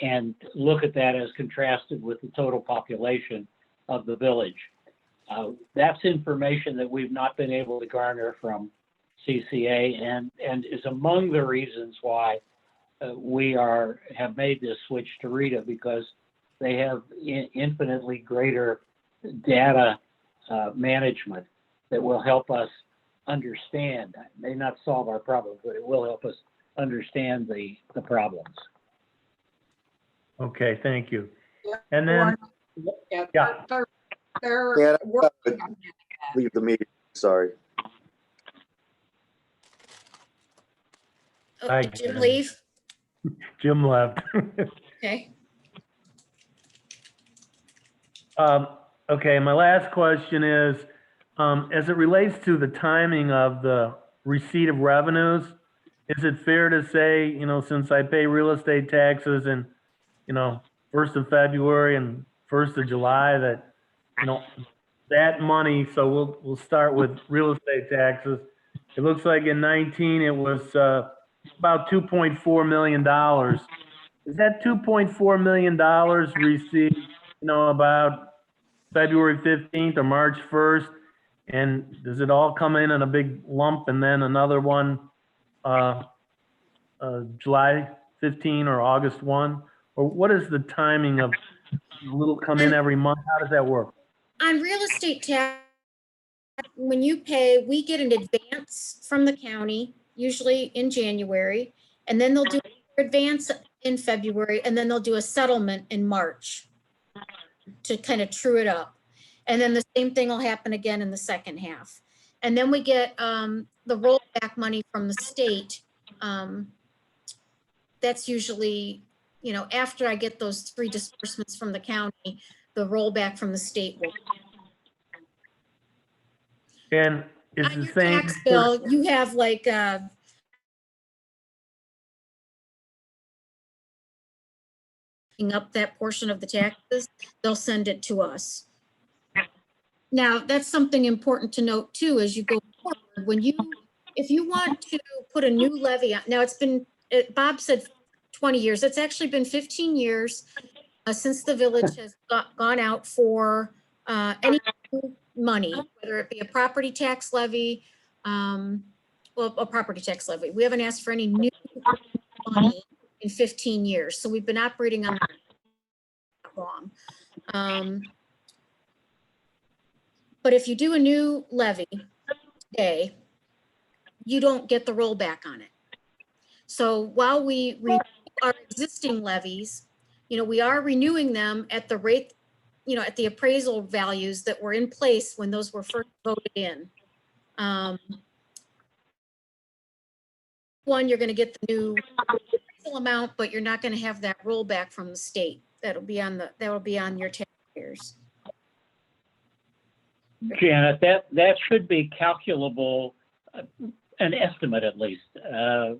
and look at that as contrasted with the total population of the village. That's information that we've not been able to garner from CCA, and is among the reasons why we have made this switch to RITA, because they have infinitely greater data management that will help us understand. It may not solve our problems, but it will help us understand the problems. Okay, thank you. Yeah. And then, Yeah, yeah. they're Yeah, working on that. Leave the meeting, sorry. Oh, Hi, did Jim Karen. leave? Jim left. Okay. Okay, my last question is, as it relates to the timing of the receipt of revenues, is it fair to say, since I pay real estate taxes in, 1st of February and 1st of July, that, that money, so we'll start with real estate taxes. It looks like in 19, it was about $2.4 million. Is that $2.4 million received, about February 15th or March 1st? And does it all come in a big lump and then another one July 15 or August 1? Or what is the timing of little come in every month? How does that work? On real estate tax, when you pay, we get an advance from the county, usually in January, and then they'll do an advance in February, and then they'll do a settlement in March to kind of true it up. And then the same thing will happen again in the second half. And then we get the rollback money from the state. That's usually, after I get those 3 disbursements from the county, the rollback from the state will. And is On the your same tax bill, you have like up that portion of the taxes, they'll send it to us. Now, that's something important to note too, as you go forward, if you want to put a new levy on, now Bob said 20 years, it's actually been 15 years since the village has gone out for any money, whether it be a property tax levy, a property tax levy. We haven't asked for any new money in 15 years. So we've been operating on that long. But if you do a new levy today, you don't get the rollback on it. So while we renew our existing levies, we are renewing them at the rate, at the appraisal values that were in place when those were first voted in. One, you're going to get the new amount, but you're not going to have that rollback from the state. That will be on your taxpayers. Janet, that should be calculable, an estimate at least,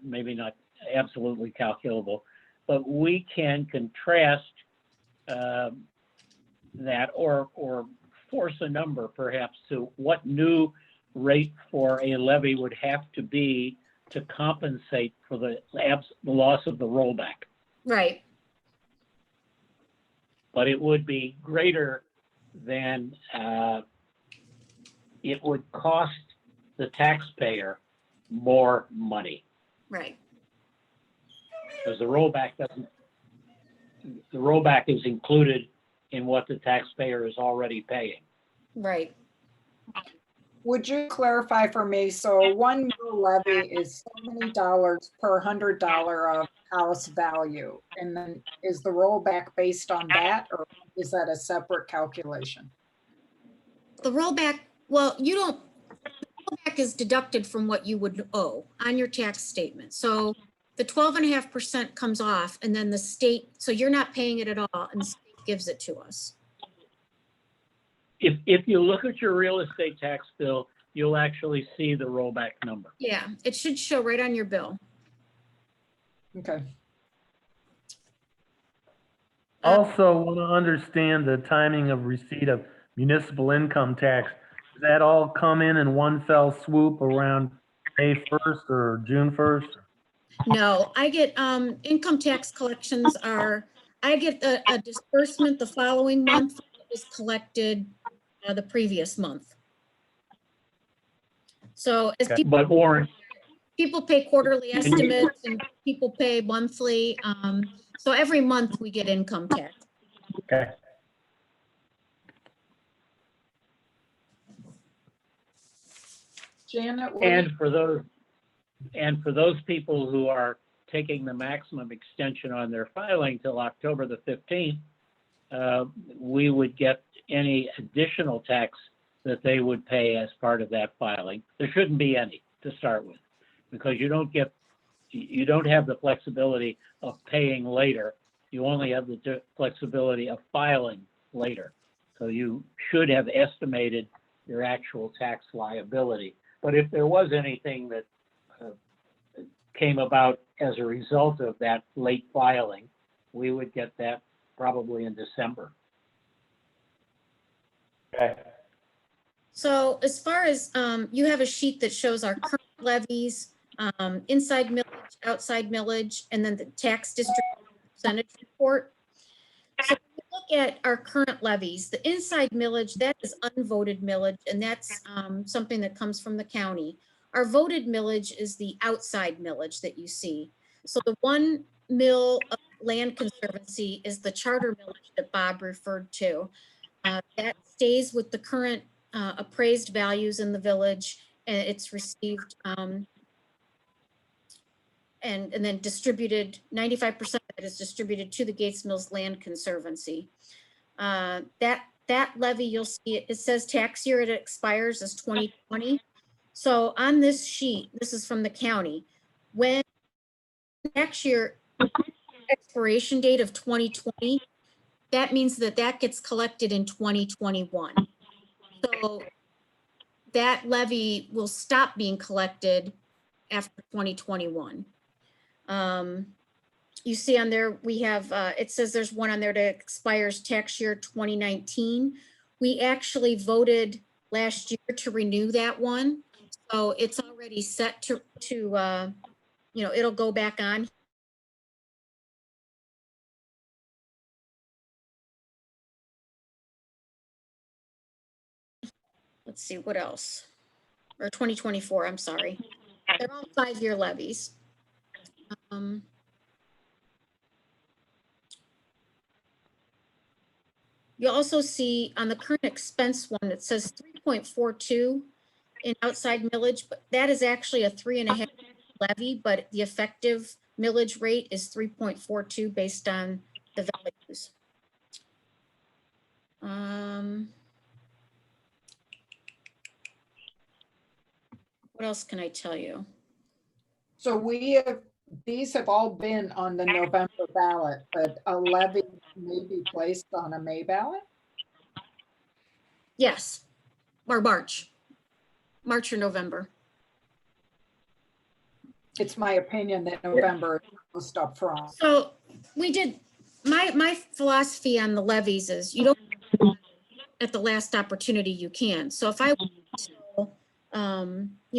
maybe not absolutely calculable, but we can contrast that or force a number perhaps to what new rate for a levy would have to be to compensate for the loss of the rollback. Right. but it would be greater than it would cost the taxpayer more money. Right. Because the rollback is included in what the taxpayer is already paying. Right. Would you clarify for me? So 1 mil levy is $70 per $100 of house value. And then is the rollback based on that, or is that a separate calculation? The rollback, well, the rollback is deducted from what you would owe on your tax statement. So the 12.5% comes off, and then the state, so you're not paying it at all, and the state gives it to us. If you look at your real estate tax bill, you'll actually see the rollback number. Yeah, it should show right on your bill. Okay. Also want to understand the timing of receipt of municipal income tax. Does that all come in one fell swoop around May 1st or June 1st? No, I get, income tax collections I get a disbursement the following month that was collected the previous month. So as Okay. But Warren, people pay quarterly estimates and people pay monthly. So every month we get income tax. Okay. Janet? and for those people who are taking the maximum extension on their filing till October the 15th, we would get any additional tax that they would pay as part of that filing. There shouldn't be any to start with, because you don't have the flexibility of paying later. You only have the flexibility of filing later. So you should have estimated your actual tax liability. But if there was anything that came about as a result of that late filing, we would get that probably in December. Okay. So as far as, you have a sheet that shows our current levies, inside millage, outside millage, and then the tax district percentage report. So if you look at our current levies, the inside millage, that is unvoted millage, and that's something that comes from the county. Our voted millage is the outside millage that you see. So the 1 mil of land conservancy is the charter millage that Bob referred to. That stays with the current appraised values in the village, and it's received and then distributed, 95% of it is distributed to the Gates Mills Land Conservancy. That levy, you'll see it says tax year it expires is 2020. So on this sheet, this is from the county, when next year expiration date of 2020, that means that gets collected in 2021. So that levy will stop being collected after 2021. You see on there, we have, it says there's one on there that expires tax year 2019. We actually voted last year to renew that one. So it's already set to it'll go back on. Let's see, what else? Or 2024, I'm sorry. They're all 5-year levies. You also see on the current expense one, it says 3.42 in outside millage, but that is actually a 3.5 levy, but the effective millage rate is 3.42 based on the values. What else can I tell you? So these have all been on the November ballot, but a levy may be placed on a May ballot? Yes, or March or November. It's my opinion that November is most up front. So we did, my philosophy on the levies is you don't, at the last opportunity you can. So if I,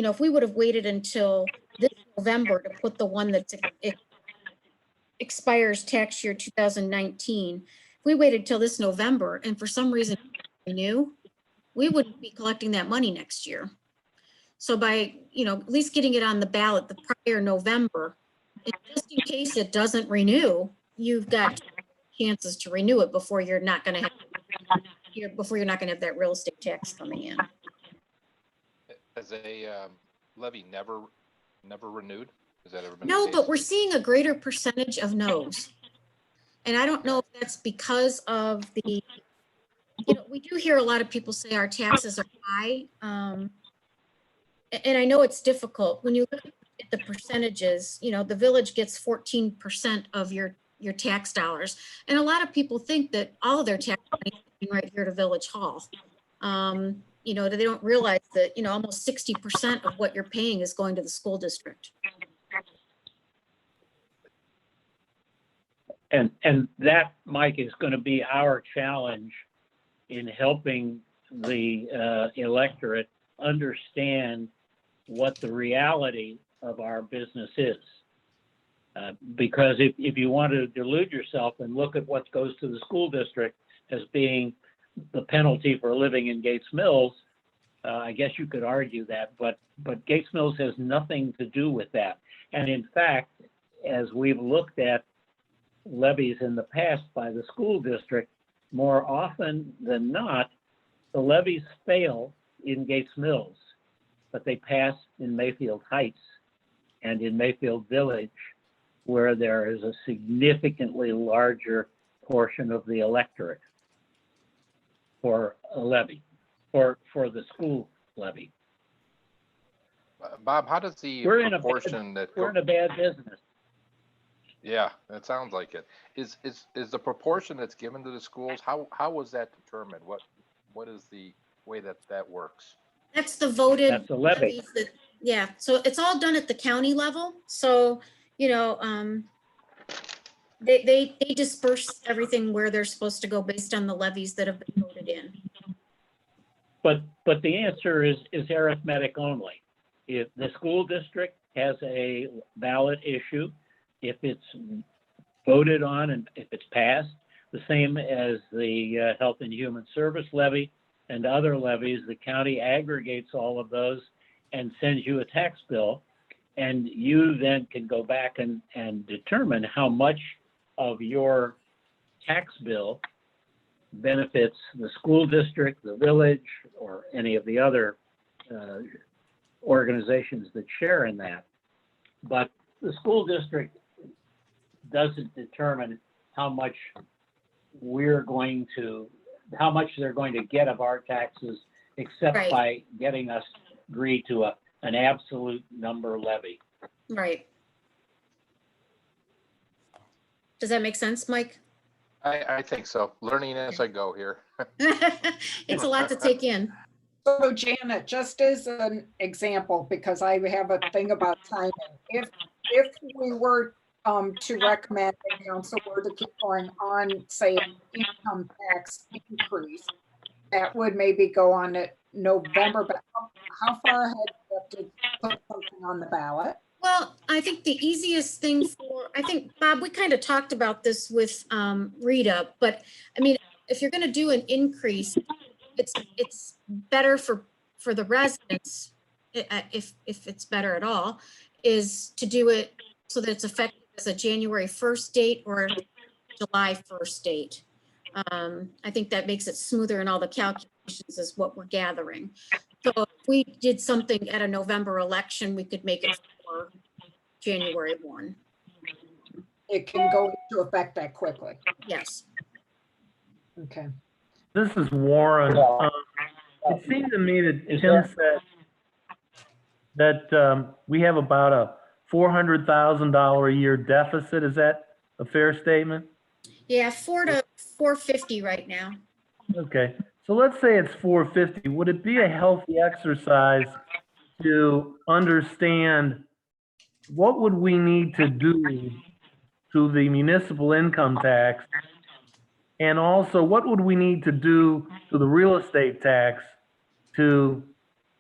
if we would have waited until this November to put the one that expires tax year 2019, if we waited till this November and for some reason renew, we wouldn't be collecting that money next year. So by, at least getting it on the ballot the prior November, just in case it doesn't renew, you've got chances to renew it before you're not going to have that real estate tax coming in. Has a levy never renewed? Has that ever been? No, the but case? we're seeing a greater percentage of no's. And I don't know if that's because of the, we do hear a lot of people say our taxes are high. And I know it's difficult when you look at the percentages, the village gets 14% of your tax dollars. And a lot of people think that all of their tax money is right here to Village Hall. They don't realize that, almost 60% of what you're paying is going to the school district. And that, Mike, is going to be our challenge in helping the electorate understand what the reality of our business is. Because if you want to delude yourself and look at what goes to the school district as being the penalty for living in Gates Mills, I guess you could argue that, but Gates Mills has nothing to do with that. And in fact, as we've looked at levies in the past by the school district, more often than not, the levies fail in Gates Mills, but they pass in Mayfield Heights and in Mayfield Village, where there is a significantly larger portion of the electorate for a levy, for the school levy. Bob, how does the We're in proportion we're in a bad business. Yeah, that sounds like it. Is the proportion that's given to the schools, how was that determined? What is the way that works? That's the voted. That's a levy. Yeah, so it's all done at the county level. So, they disperse everything where they're supposed to go based on the levies that have been voted in. But the answer is arithmetic only. If the school district has a ballot issue, if it's voted on and if it's passed, the same as the Health and Human Service levy and other levies, the county aggregates all of those and sends you a tax bill. And you then can go back and determine how much of your tax bill benefits the school district, the village, or any of the other organizations that share in that. But the school district doesn't determine how much they're going to get of our taxes, except Right. by getting us agree to an absolute number levy. Right. Does that make sense, Mike? I think so. Learning as I go here. It's a lot to take in. So Janet, just as an example, because I have a thing about timing, if we were to recommend the council were to keep going on, say, an income tax increase, that would maybe go on at November, but how far ahead do you have to put something on the ballot? Well, I think the easiest thing Bob, we kind of talked about this with Rita, but I mean, if you're going to do an increase, it's better for the residents, if it's better at all, is to do it so that it's effective as a January 1st date or a July 1st date. I think that makes it smoother in all the calculations is what we're gathering. So if we did something at a November election, we could make it for January 1. It can go into effect that quickly. Yes. Okay. This is Warren. It seemed to me that Is Tim there- said that we have about a $400,000 a year deficit. Is that a fair statement? Yeah, 4 to 450 right now. Okay, so let's say it's 450. Would it be a healthy exercise to understand what would we need to do to the municipal income tax? And also, what would we need to do to the real estate tax to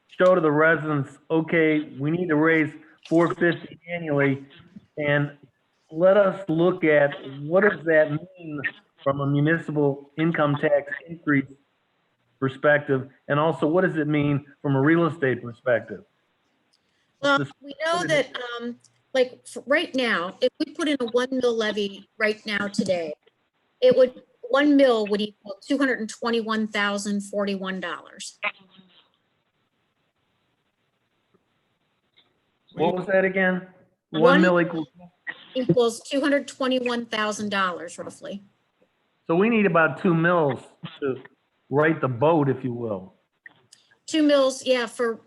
show to the residents, okay, we need to raise 450 annually, and let us look at what does that mean from a municipal income tax increase perspective? And also, what does it mean from a real estate perspective? Well, Just we know put it that, like, right now, if we put in a 1 mil levy right now today, it would, 1 mil would equal $221,041. What was that again? 1 One- mil equals, Equals $221,000 roughly. so we need about 2 mils to right the boat, if you will. 2 mils, yeah, for,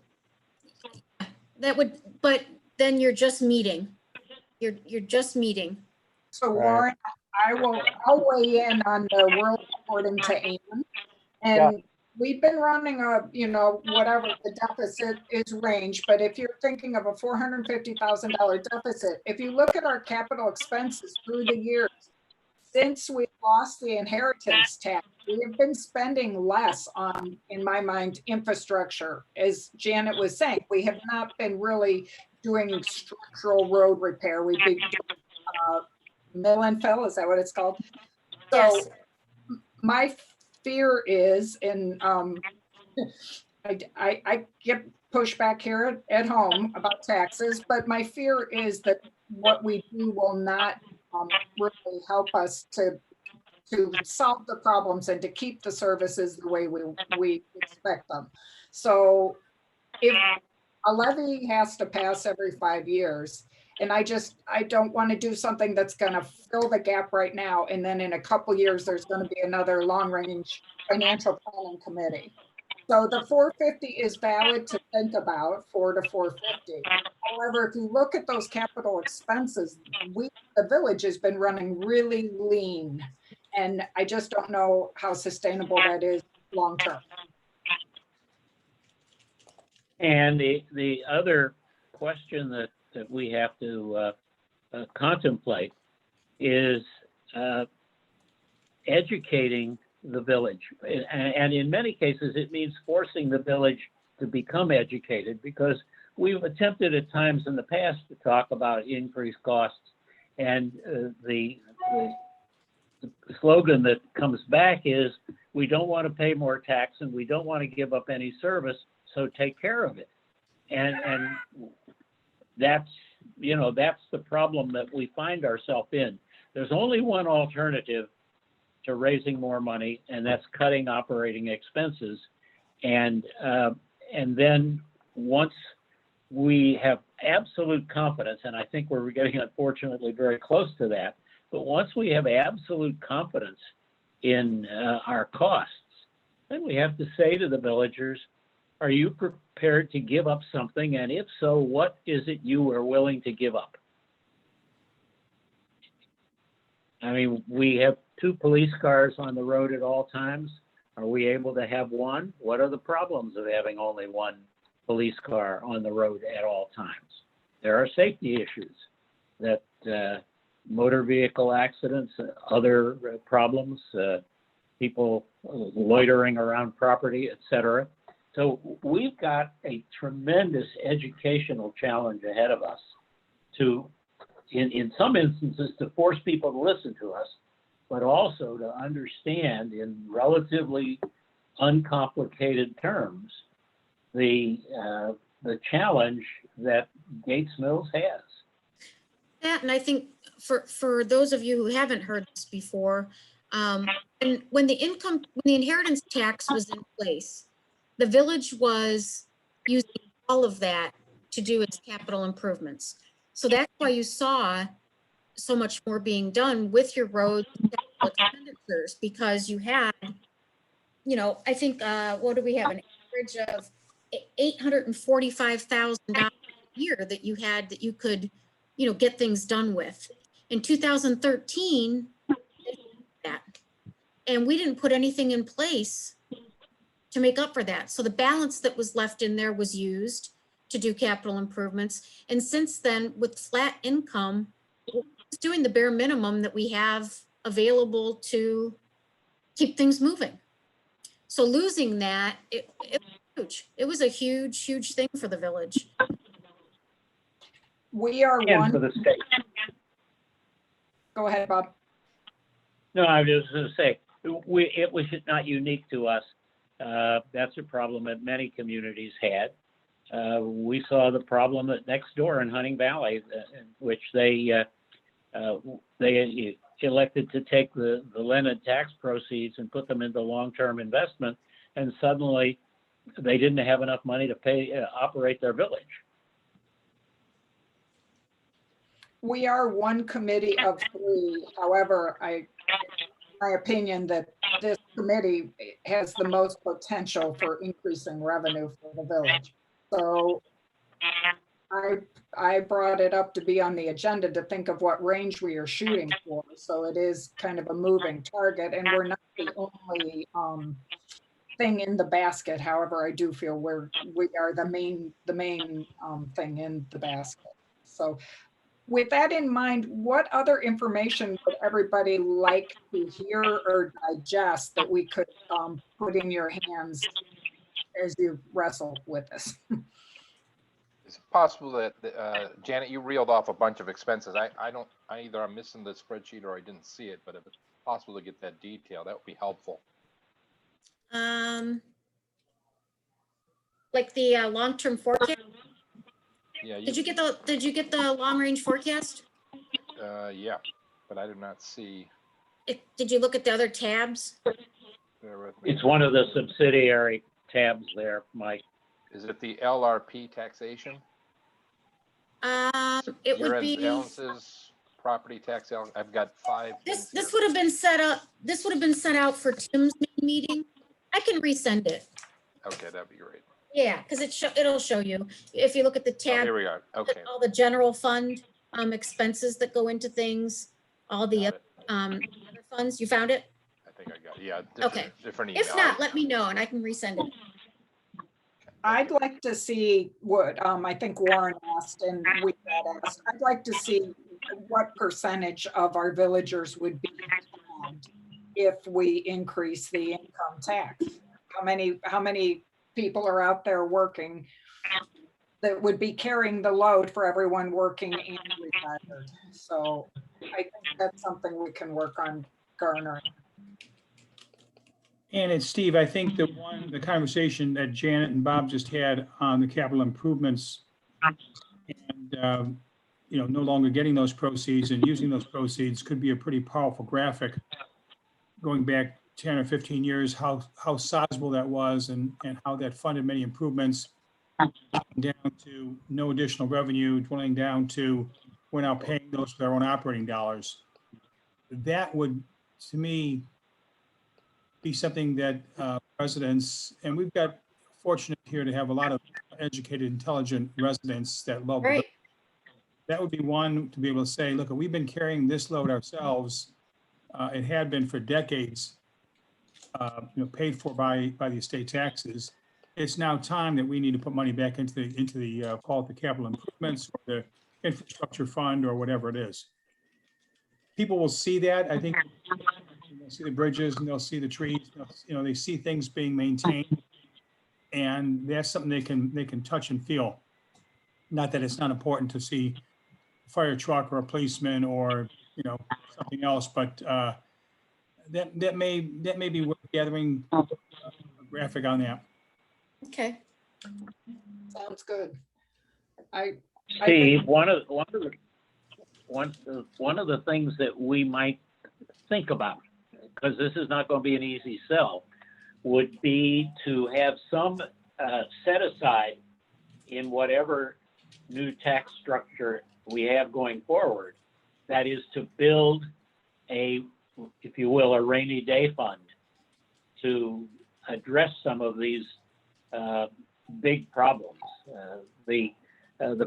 that would, but then you're just meeting. You're just meeting. So Warren, I'll weigh in on the world according to Ann. And we've been running a, whatever the deficit is range, but if you're thinking of a $450,000 deficit, if you look at our capital expenses through the years, since we lost the inheritance tax, we have been spending less on, in my mind, infrastructure. As Janet was saying, we have not been really doing structural road repair. We've been doing mill and fill, is that what it's called? Yes. So my fear is, and I get pushback here at home about taxes, but my fear is that what we do will not really help us to solve the problems and to keep the services the way we expect them. So if a levy has to pass every 5 years, and I don't want to do something that's going to fill the gap right now, and then in a couple years, there's going to be another long-range financial planning committee. So the 450 is valid to think about, 4 to 450. However, if you look at those capital expenses, the village has been running really lean, and I just don't know how sustainable that is long-term. And the other question that we have to contemplate is educating the village. And in many cases, it means forcing the village to become educated, because we've attempted at times in the past to talk about increased costs, and the slogan that comes back is, we don't want to pay more tax and we don't want to give up any service, so take care of it. And that's the problem that we find ourselves in. There's only one alternative to raising more money, and that's cutting operating expenses. And then once we have absolute confidence, and I think we're getting unfortunately very close to that, but once we have absolute confidence in our costs, then we have to say to the villagers, are you prepared to give up something? And if so, what is it you are willing to give up? I mean, we have 2 police cars on the road at all times. Are we able to have one? What are the problems of having only 1 police car on the road at all times? There are safety issues that motor vehicle accidents, other problems, people loitering around property, etc. So we've got a tremendous educational challenge ahead of us to, in some instances, to force people to listen to us, but also to understand in relatively uncomplicated terms the challenge that Gates Mills has. That, and I think for those of you who haven't heard this before, and when the inheritance tax was in place, the village was using all of that to do its capital improvements. So that's why you saw so much more being done with your road capital expenditures, because you had, I think, what do we have, an average of $845,000 a year that you had that you could, get things done with. In 2013, that, and we didn't put anything in place to make up for that. So the balance that was left in there was used to do capital improvements. And since then, with flat income, we're just doing the bare minimum that we have available to keep things moving. So losing that, it was huge. It was a huge, huge thing for the village. We are And one. for the state. Go ahead, Bob. No, I was just gonna say, it was not unique to us. That's a problem that many communities had. We saw the problem that next door in Hunting Valley, in which they elected to take the Leonard tax proceeds and put them into long-term investment, and suddenly they didn't have enough money to operate their village. We are one committee of three. However, my opinion that this committee has the most potential for increasing revenue for the village. So I brought it up to be on the agenda to think of what range we are shooting for. So it is kind of a moving target, and we're not the only thing in the basket. However, I do feel we are the main thing in the basket. So with that in mind, what other information would everybody like to hear or digest that we could put in your hands as you wrestle with this? Is it possible that, Janet, you reeled off a bunch of expenses. Either I'm missing the spreadsheet or I didn't see it, but if it's possible to get that detail, that would be helpful. Like the long-term forecast. Yeah. Did you get the long-range forecast? Yeah, but I did not see. Did you look at the other tabs? Bear with me. It's one of the subsidiary tabs there, Mike. Is it the LRP taxation? It would Whereas be. balances, property tax, I've got 5 This things here. would have been set up. This would have been sent out for Tim's meeting. I can resend it. Okay, that'd be great. Yeah, because it'll show you if you look at the Oh, tab. here we are. Okay. All the general fund expenses that go into things, all the Got it. other funds. You found it? I think I got it. Yeah. Okay. Different email. If not, let me know and I can resend it. I'd like to see what I think Warren asked and we had asked. I'd like to see what percentage of our villagers would be harmed if we increase the income tax. How many people are out there working that would be carrying the load for everyone working and retired? So I think that's something we can work on garnering. And it's Steve, I think the conversation that Janet and Bob just had on the capital improvements and, no longer getting those proceeds and using those proceeds could be a pretty powerful graphic going back 10 or 15 years, how sizable that was and how that funded many improvements down to no additional revenue, dwindling down to we're now paying those with our own operating dollars. That would, to me, be something that residents, and we've got fortunate here to have a lot of educated, intelligent residents that love Right. that would be one to be able to say, look, we've been carrying this load ourselves. It had been for decades, paid for by the estate taxes. It's now time that we need to put money back into the call it the capital improvements or the infrastructure fund or whatever it is. People will see that. I think they'll see the bridges and they'll see the trees. They see things being maintained, and that's something they can touch and feel. Not that it's not important to see a fire truck or a policeman or something else, but that may be worth gathering a graphic on that. Okay. Sounds good. Steve, one of the things that we might think about, because this is not going to be an easy sell, would be to have some set aside in whatever new tax structure we have going forward. That is to build a, if you will, a rainy day fund to address some of these big problems. The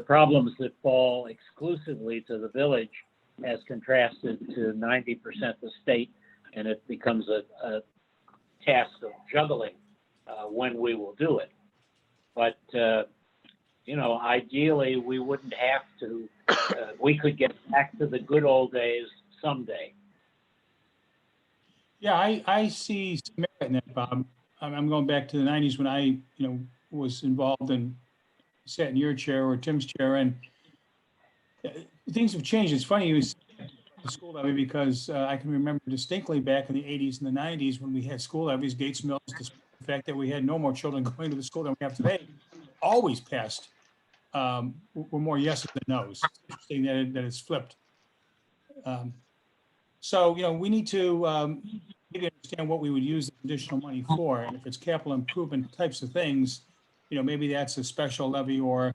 problems that fall exclusively to the village as contrasted to 90% the state, and it becomes a task of juggling when we will do it. But, ideally, we wouldn't have to, we could get back to the good old days someday. Yeah, I see some merit in that, Bob. I'm going back to the 90s when I, was involved and sat in your chair or Tim's chair, and things have changed. It's funny, the school levy because I can remember distinctly back in the 80s and the 90s when we had school levies, Gates Mills, despite the fact that we had no more children going to the school than we have today, always passed, were more yeses than nos. It's interesting that it's flipped. So, we need to maybe understand what we would use the additional money for. And if it's capital improvement types of things, maybe that's a special levy or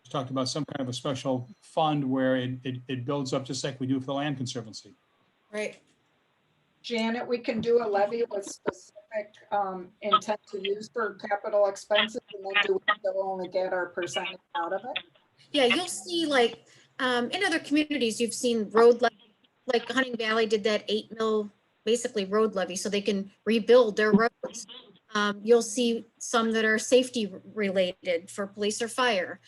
talked about some kind of a special fund where it builds up just like we do for the Land Conservancy. Right. Janet, we can do a levy with specific intent to use for capital expenses, and then do we still only get our percentage out of it? Yeah, you'll see like, in other communities, you've seen road levy, like Hunting Valley did that 8 mil, basically road levy, so they can rebuild their roads. You'll see some that are safety related for police or fire.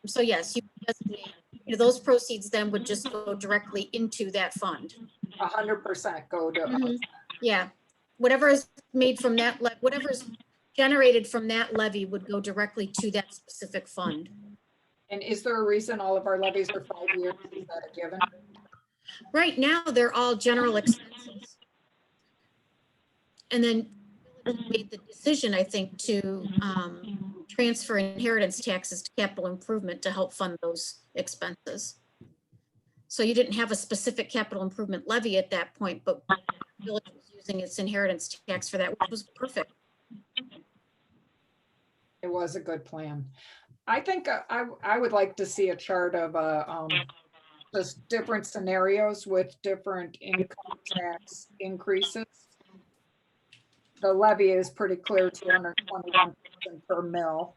So yes, you designate, those proceeds then would just go directly into that fund. 100% go to. Mhm. Yeah, whatever is made from that, whatever is generated from that levy would go directly to that specific fund. And is there a reason all of our levies are 5 years? Is that a given? Right now, they're all general expenses. And then made the decision, I think, to transfer inheritance taxes to capital improvement to help fund those expenses. So you didn't have a specific capital improvement levy at that point, but the village was using its inheritance tax for that, which was perfect. It was a good plan. I think I would like to see a chart of just different scenarios with different income tax increases. The levy is pretty clear, 221 per mil.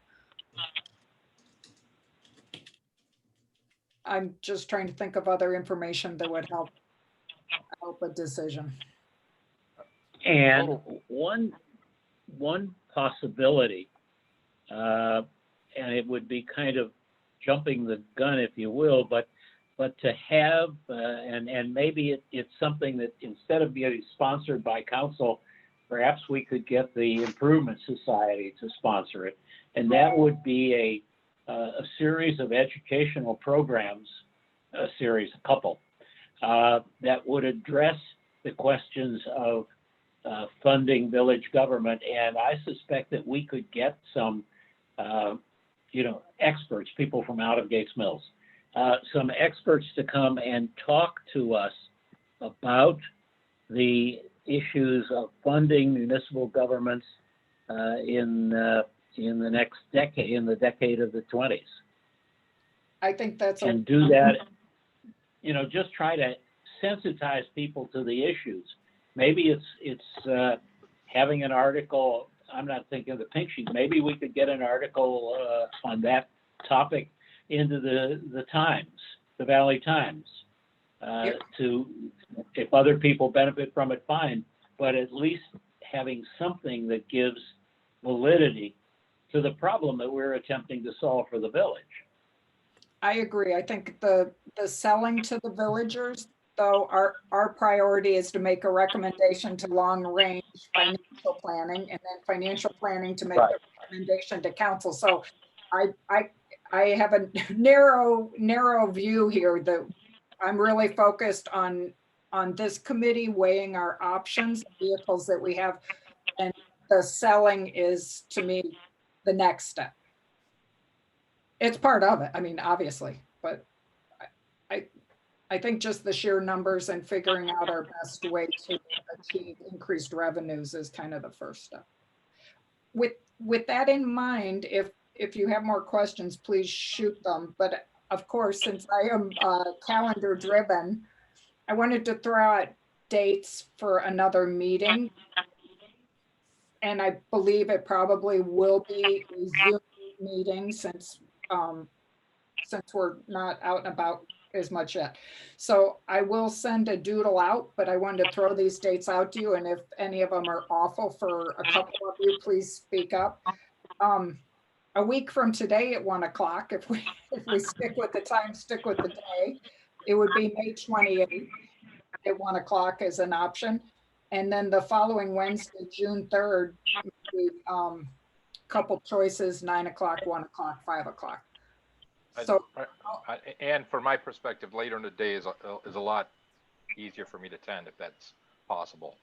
I'm just trying to think of other information that would help a decision. And one possibility, and it would be kind of jumping the gun, if you will, but to have, and maybe it's something that instead of being sponsored by council, perhaps we could get the Improvement Society to sponsor it. And that would be a series of educational programs, a couple, that would address the questions of funding village government. And I suspect that we could get some, experts, people from out of Gates Mills, some experts to come and talk to us about the issues of funding municipal governments in the next decade, in the decade of the 20s. I think that's and do that, just try to sensitize people to the issues. Maybe it's having an article. I'm not thinking of the pink sheet. Maybe we could get an article on that topic into the Times, the Valley Times. To, if other people benefit from it, fine, but at least having something that gives validity to the problem that we're attempting to solve for the village. I agree. I think the selling to the villagers, though, our priority is to make a recommendation to long range financial planning, and then financial planning to make a recommendation to council. So I have a narrow view here that I'm really focused on this committee weighing our options, vehicles that we have, and the selling is, to me, the next step. It's part of it, I mean, obviously, but I think just the sheer numbers and figuring out our best way to achieve increased revenues is kind of the first step. With that in mind, if you have more questions, please shoot them. But of course, since I am calendar driven, I wanted to throw out dates for another meeting. And I believe it probably will be a Zoom meeting since we're not out and about as much yet. So I will send a doodle out, but I wanted to throw these dates out to you. And if any of them are awful for a couple of you, please speak up. A week from today at 1 o'clock, if we stick with the time, stick with the day, it would be May 28th at 1 o'clock as an option. And then the following Wednesday, June 3rd, couple choices, 9 o'clock, 1 o'clock, 5 o'clock. So, And from my perspective, later in the day is a lot easier for me to attend if that's possible.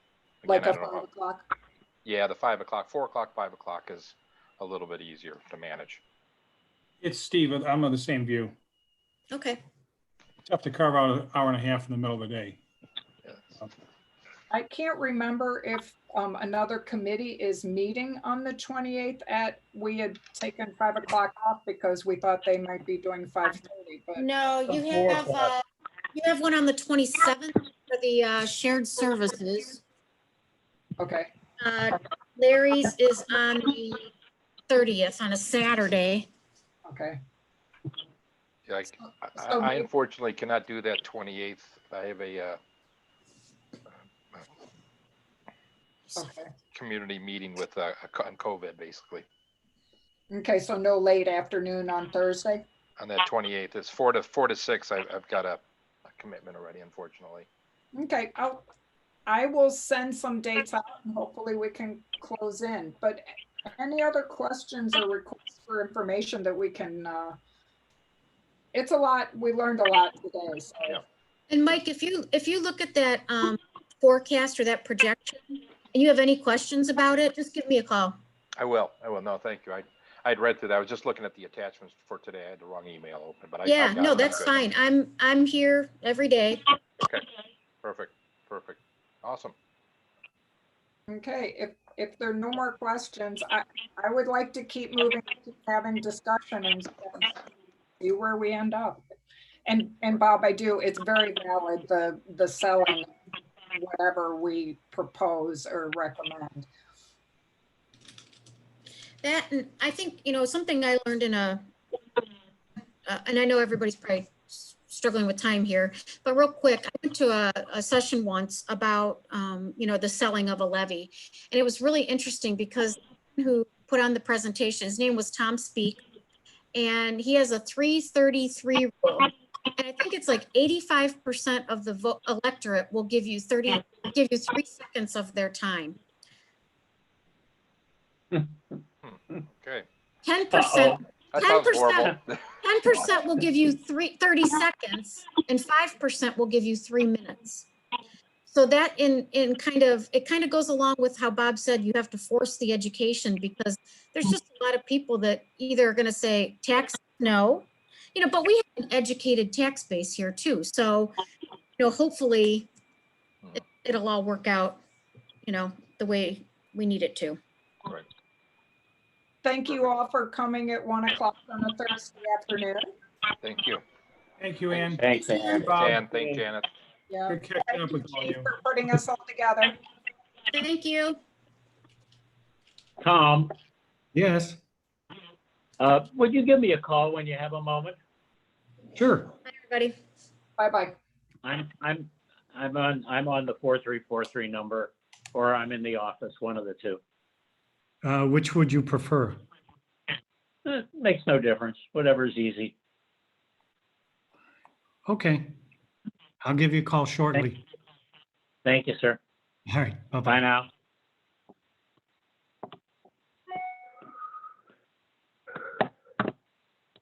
Again, like I a don't know 5 how- o'clock? Yeah, the 5 o'clock, 4 o'clock, 5 o'clock is a little bit easier to manage. It's Steve. I'm of the same view. Okay. Tough to carve out an hour and a half in the middle of the day. Yes. I can't remember if another committee is meeting on the 28th we had taken 5 o'clock off because we thought they might be doing 5:30, but No, you have one on the 27th for the shared services. okay. Larry's is on the 30th on a Saturday. Okay. Yeah, So I unfortunately cannot do that 28th. I have a Okay. community meeting with on COVID, basically. Okay, so no late afternoon on Thursday? On that 28th, it's 4 to 6. I've got a commitment already, unfortunately. Okay, I will send some dates out and hopefully we can close in. But any other questions or requests for information that we can, it's a lot, we learned a lot today, so. Yeah. And Mike, if you look at that forecast or that projection, and you have any questions about it, just give me a call. I will. No, thank you. I'd read through that. I was just looking at the attachments for today. I had the wrong email open, but I Yeah, got no, it. I'm that's good. fine. I'm here every day. Okay, perfect. Awesome. Okay, if there are no more questions, I would like to keep moving, keep having discussion and see where we end up. And Bob, it's very valid, the selling, whatever we propose or recommend. That, and I think, something I learned in and I know everybody's probably struggling with time here, but real quick, I went to a session once about, the selling of a levy. And it was really interesting because who put on the presentation, his name was Tom Speak, and he has a 333 rule. And I think it's like 85% of the electorate will give you 3 seconds of their time. Okay. 10%, That sounds 10%, horrible. 10% will give you 30 seconds and 5% will give you 3 minutes. So that it kind of goes along with how Bob said you have to force the education, because there's just a lot of people that either are going to say tax no, but we have an educated tax base here too. So, hopefully it'll all work out, the way we need it to. Right. Thank you all for coming at 1 o'clock on a Thursday afternoon. Thank you. Thank you, Ann. Thanks, Ann. Bob. Jan, thank Janet. Yeah. Good catching up with all Thank you you. for putting us all together. Thank you. Tom, Yes, would you give me a call when you have a moment? sure. Bye, everybody. Bye-bye. I'm on the 4343 number, or I'm in the office, one of the two. Which would you prefer? Makes no difference, whatever's easy. Okay. I'll give you a call shortly. Thank you, sir. All right, bye-bye. Bye now.